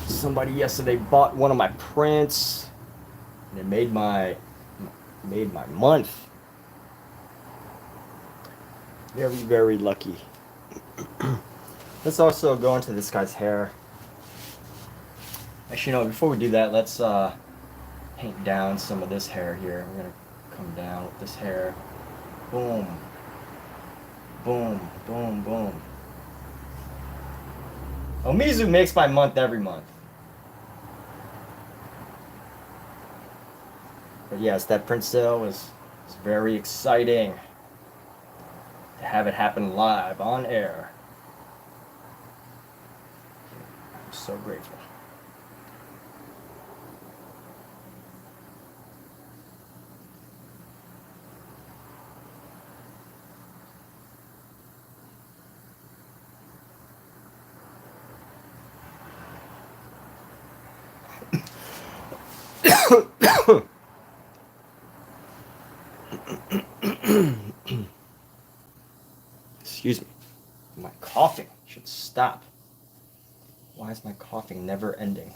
Somebody yesterday bought one of my prints, and it made my month. Very, very lucky. Let's also go into this guy's hair. Actually, no, before we do that, let's paint down some of this hair here. We're gonna come down with this hair. Boom. Boom, boom, boom. Omizu makes my month every month. But yes, that print sale was very exciting to have it happen live on air. I'm so grateful. Excuse me. My coughing should stop. Why is my coughing never ending?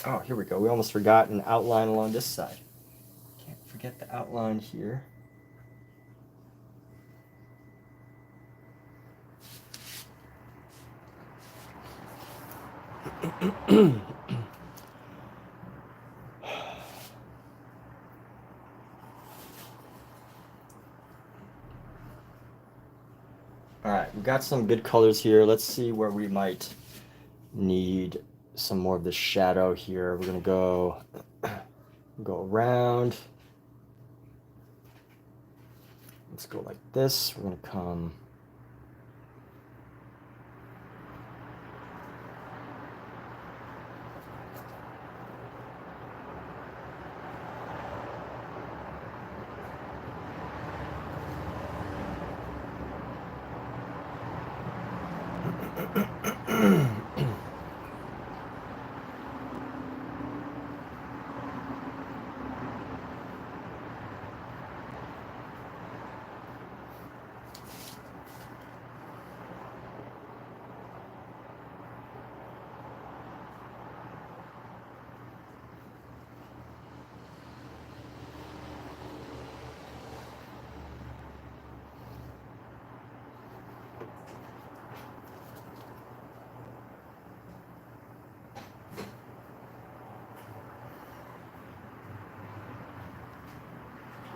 Oh, here we go. We almost forgot an outline along this side. Can't forget the outline here. Alright, we've got some good colors here. Let's see where we might need some more of the shadow here. We're gonna go around. Let's go like this. We're gonna come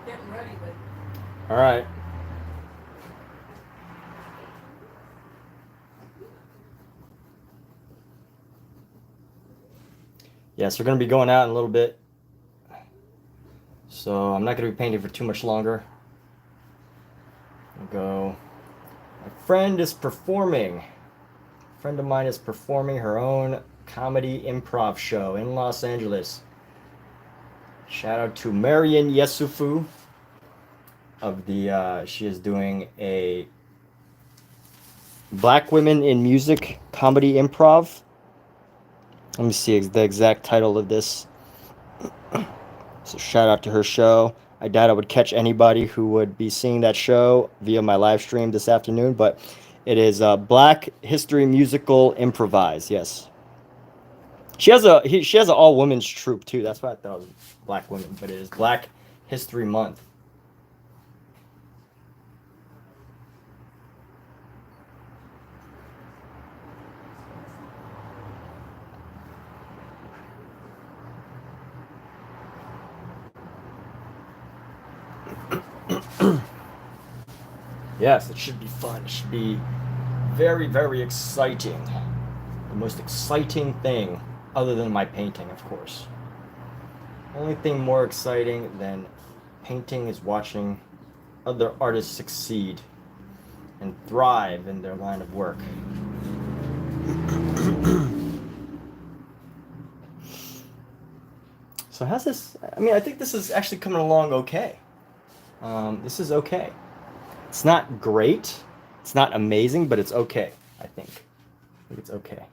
Getting ready, but all right. Yes, we're going to be going out in a little bit. So I'm not going to be painting for too much longer. I'll go. My friend is performing. A friend of mine is performing her own comedy improv show in Los Angeles. Shout out to Marian Yesufu of the, she is doing a Black Women in Music comedy improv. Let me see the exact title of this. So shout out to her show. I doubt I would catch anybody who would be seeing that show via my live stream this afternoon, but it is Black History Musical Improvise. Yes. She has an all women's troupe too. That's why I thought it was Black women, but it is Black History Month. Yes, it should be fun. It should be very, very exciting. The most exciting thing, other than my painting, of course. Only thing more exciting than painting is watching other artists succeed and thrive in their line of work. So how's this? I mean, I think this is actually coming along okay. This is okay. It's not great. It's not amazing, but it's okay, I think. I think it's okay.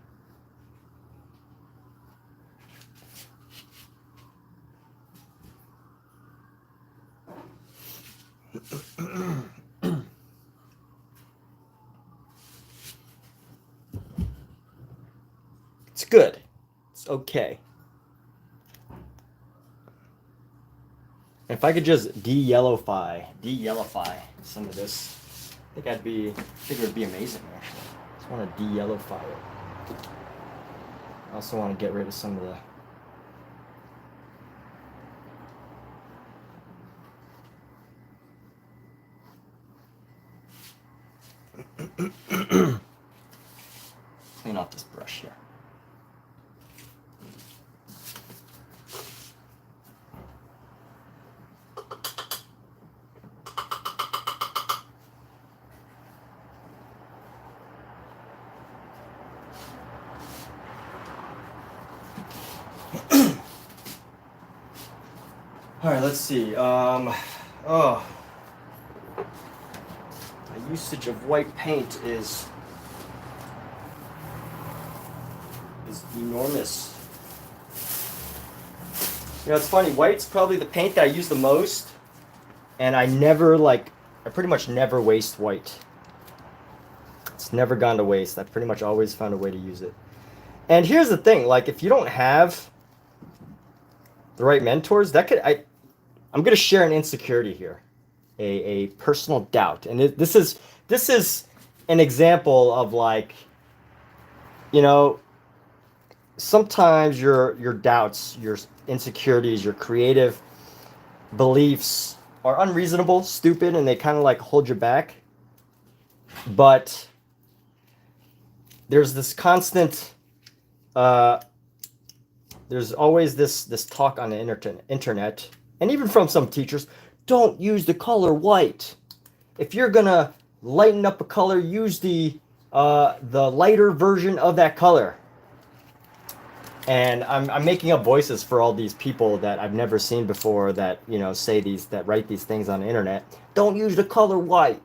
It's good. It's okay. If I could just de-yellowify some of this, I think it would be amazing, actually. I just want to de-yellowify it. I also want to get rid of some of the clean off this brush here. All right, let's see. My usage of white paint is enormous. You know, it's funny. White's probably the paint that I use the most, and I pretty much never waste white. It's never gone to waste. I've pretty much always found a way to use it. And here's the thing: like, if you don't have the right mentors, I'm going to share an insecurity here, a personal doubt. And this is an example of, like, you know, sometimes your doubts, your insecurities, your creative beliefs are unreasonable, stupid, and they kind of like hold you back. But there's this constant, there's always this talk on the internet, and even from some teachers, don't use the color white. If you're gonna lighten up a color, use the lighter version of that color. And I'm making up voices for all these people that I've never seen before that, you know, that write these things on the internet. Don't use the color white.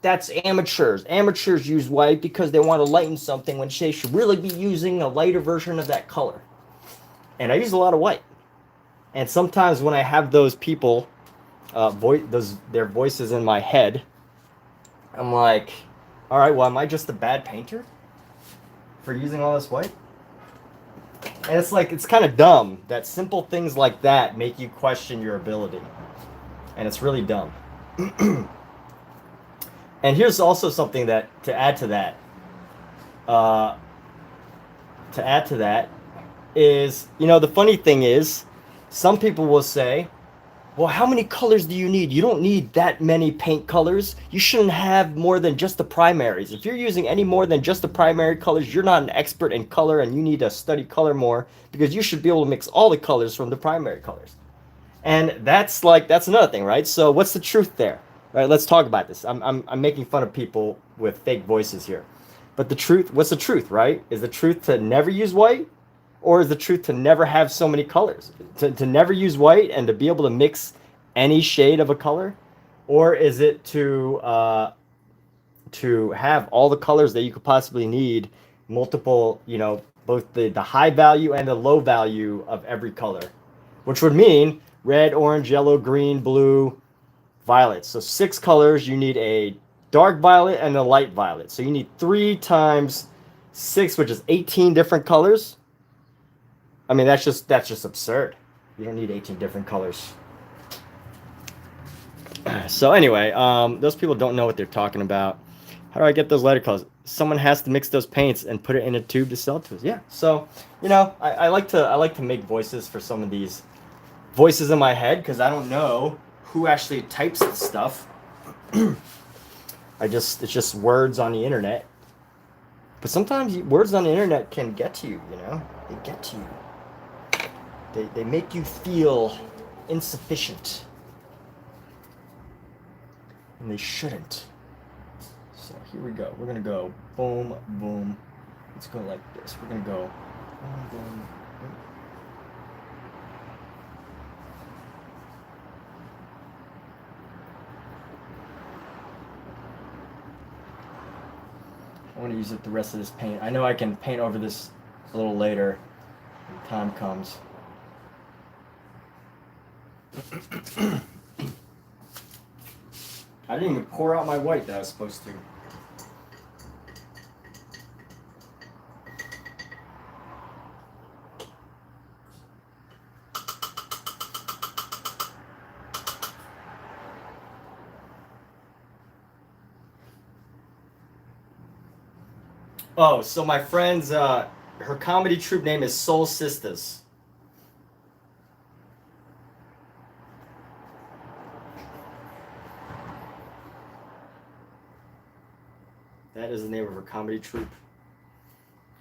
That's amateurs. Amateurs use white because they want to lighten something when they should really be using a lighter version of that color. And I use a lot of white. And sometimes when I have those people, their voices in my head, I'm like, all right, well, am I just a bad painter for using all this white? And it's like, it's kind of dumb that simple things like that make you question your ability. And it's really dumb. And here's also something that, to add to that is, you know, the funny thing is, some people will say, well, how many colors do you need? You don't need that many paint colors. You shouldn't have more than just the primaries. If you're using any more than just the primary colors, you're not an expert in color, and you need to study color more, because you should be able to mix all the colors from the primary colors. And that's another thing, right? So what's the truth there? Right, let's talk about this. I'm making fun of people with fake voices here. But the truth, what's the truth, right? Is the truth to never use white? Or is the truth to never have so many colors? To never use white and to be able to mix any shade of a color? Or is it to have all the colors that you could possibly need, multiple, you know, both the high value and the low value of every color? Which would mean red, orange, yellow, green, blue, violet. So 6 colors. You need a dark violet and a light violet. So you need 3 times 6, which is 18 different colors. I mean, that's just absurd. You don't need 18 different colors. So anyway, those people don't know what they're talking about. How do I get those lighter colors? Someone has to mix those paints and put it in a tube to sell to us. Yeah. So, you know, I like to make voices for some of these voices in my head, because I don't know who actually types the stuff. It's just words on the internet. But sometimes words on the internet can get to you, you know? They get to you. They make you feel insufficient. And they shouldn't. So here we go. We're going to go boom, boom. Let's go like this. We're going to go boom, boom, boom. I want to use it the rest of this paint. I know I can paint over this a little later when the time comes. I didn't even pour out my white that I was supposed to. Oh, so my friends her comedy troupe name is Soul Sisters. That is the name of her comedy troupe.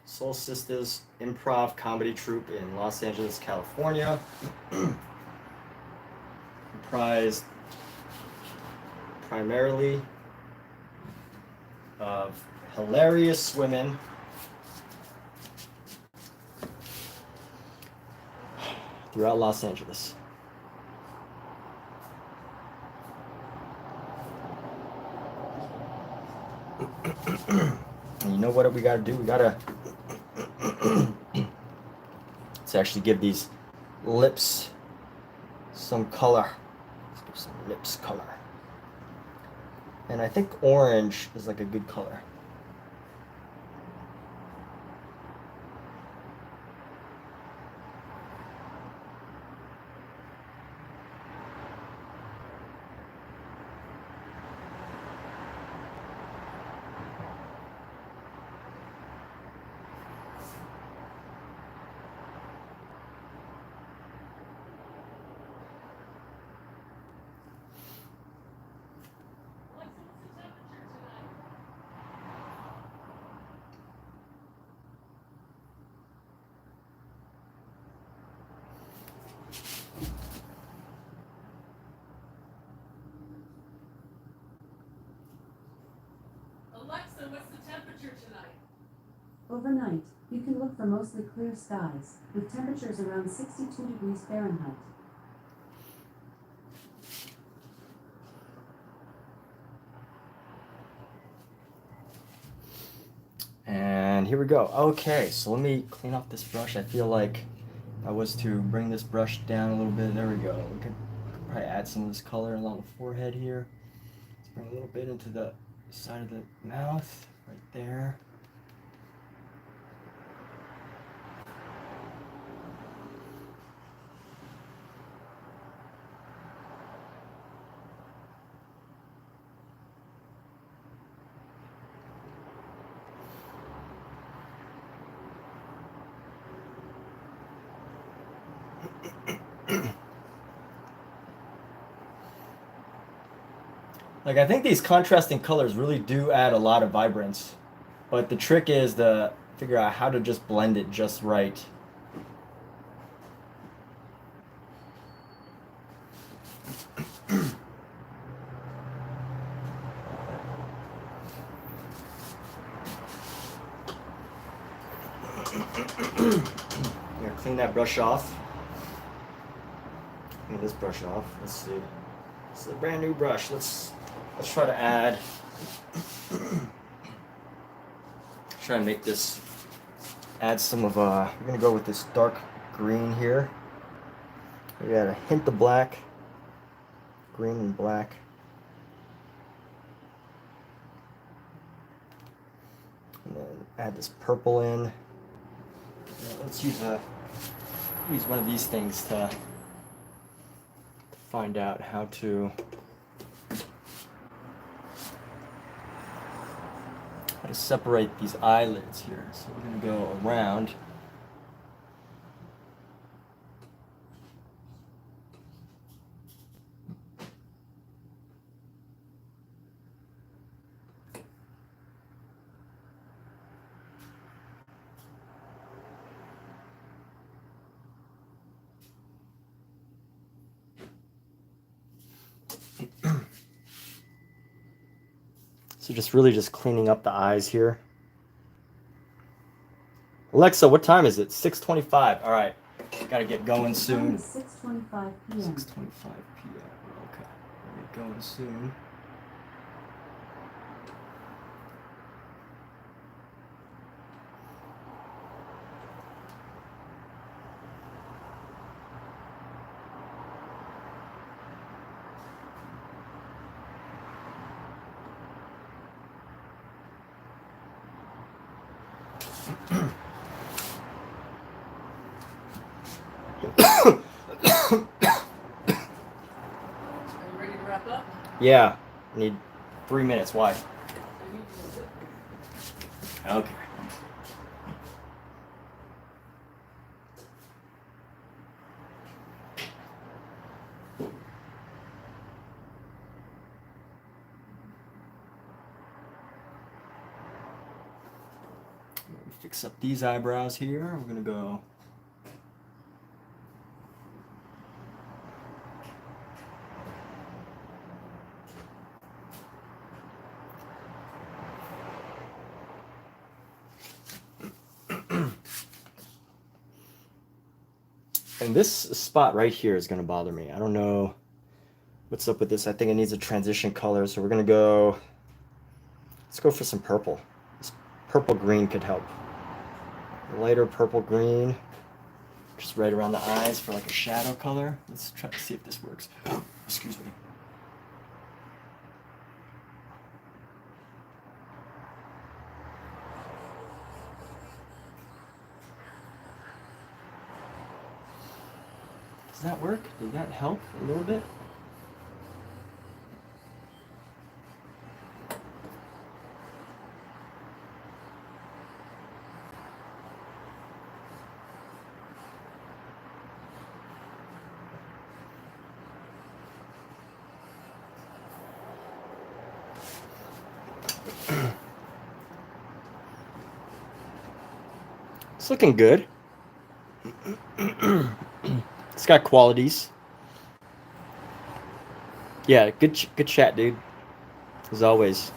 Soul Sisters Improv Comedy Troupe in Los Angeles, California. Comprised primarily of hilarious women throughout Los Angeles. And you know what we gotta do? We gotta let's actually give these lips some color. Let's give some lips color. And I think orange is like a good color. Alexa, what's the temperature tonight? Overnight, you can look for mostly clear skies, with temperatures around 62 degrees Fahrenheit. And here we go. Okay, so let me clean off this brush. I feel like if I was to bring this brush down a little bit, there we go. We could probably add some of this color along the forehead here. Let's bring a little bit into the side of the mouth, right there. Like, I think these contrasting colors really do add a lot of vibrance, but the trick is to figure out how to just blend it just right. Here, clean that brush off. Clean this brush off. Let's see. This is a brand new brush. Let's try to add. Try to make this. Add some of we're gonna go with this dark green here. We got a hint of black. Green and black. And then add this purple in. Now let's use one of these things to find out how to separate these eyelids here. So we're going to go around. So just really just cleaning up the eyes here. Alexa, what time is it? 6:25. All right. Gotta get going soon. 6:25 p.m. 6:25 p.m. Okay. Gotta get going soon. Are you ready to wrap up? Yeah. I need 3 minutes. Why? Okay. fix up these eyebrows here. We're gonna go. And this spot right here is gonna bother me. I don't know what's up with this. I think it needs a transition color, so we're gonna go. Let's go for some purple. This purple green could help. Lighter purple green, just right around the eyes for like a shadow color. Let's try to see if this works. Excuse me. Does that work? Did that help a little bit? It's looking good. It's got qualities. Yeah, good chat, dude. As always.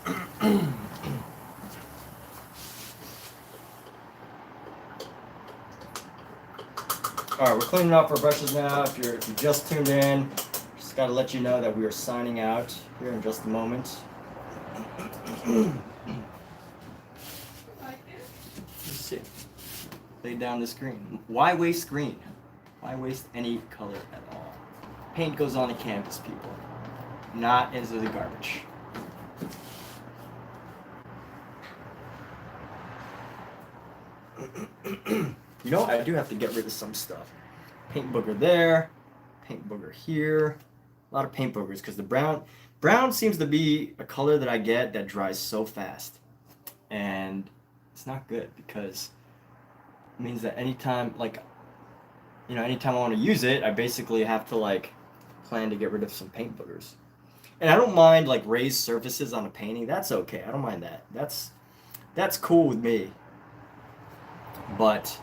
All right, we're cleaning off our brushes now. If you just tuned in, just got to let you know that we are signing out here in just a moment. Let's see. Lay down this green. Why waste green? Why waste any color at all? Paint goes on the canvas, people, not into the garbage. You know, I do have to get rid of some stuff. Paint booger there, paint booger here. A lot of paint boogers because the brown seems to be a color that I get that dries so fast. And it's not good because it means that anytime, like, you know, anytime I want to use it, I basically have to, like, plan to get rid of some paint boogers. And I don't mind, like, raised surfaces on a painting. That's okay. I don't mind that. That's cool with me. But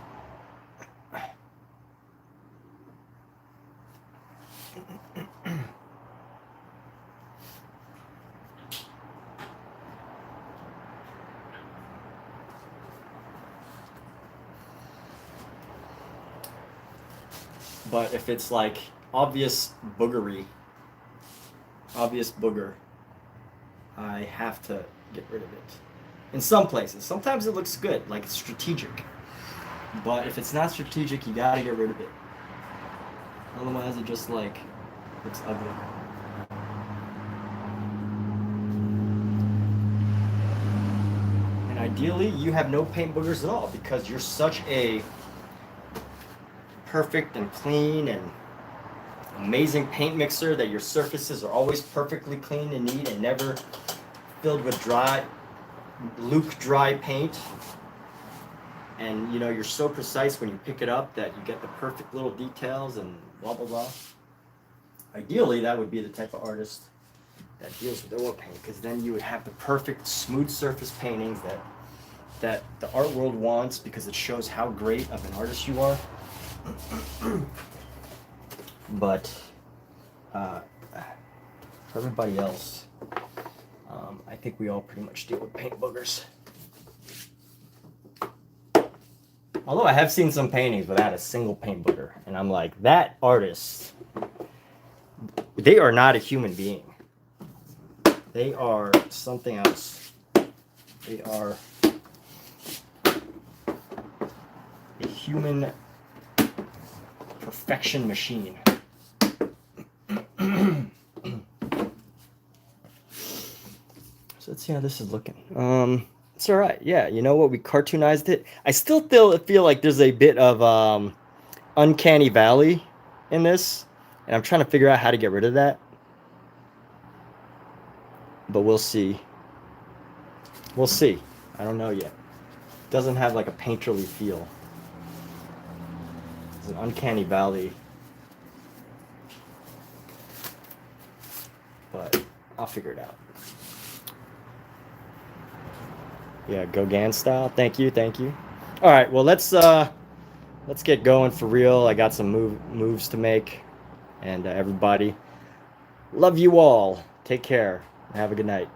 if it's like obvious booger, I have to get rid of it. In some places, sometimes it looks good, like it's strategic. But if it's not strategic, you gotta get rid of it. Otherwise, it just like looks ugly. And ideally, you have no paint boogers at all because you're such a perfect and clean and amazing paint mixer that your surfaces are always perfectly clean and neat and never filled with dry paint. And you know, you're so precise when you pick it up that you get the perfect little details and blah blah blah. Ideally, that would be the type of artist that deals with oil paint, because then you would have the perfect smooth surface paintings that the art world wants, because it shows how great of an artist you are. But for everybody else, I think we all pretty much deal with paint boogers. Although I have seen some paintings without a single paint booger, and I'm like, that artist, they are not a human being. They are something else. They are a human perfection machine. So let's see how this is looking. It's all right. Yeah, you know what? We cartoonized it. I still feel like there's a bit of uncanny valley in this, and I'm trying to figure out how to get rid of that. But we'll see. We'll see. I don't know yet. Doesn't have like a painterly feel. It's an uncanny valley. But I'll figure it out. Yeah, Gauguin style. Thank you, thank you. All right, well let's get going for real. I got some moves to make, and everybody, love you all. Take care. Have a good night.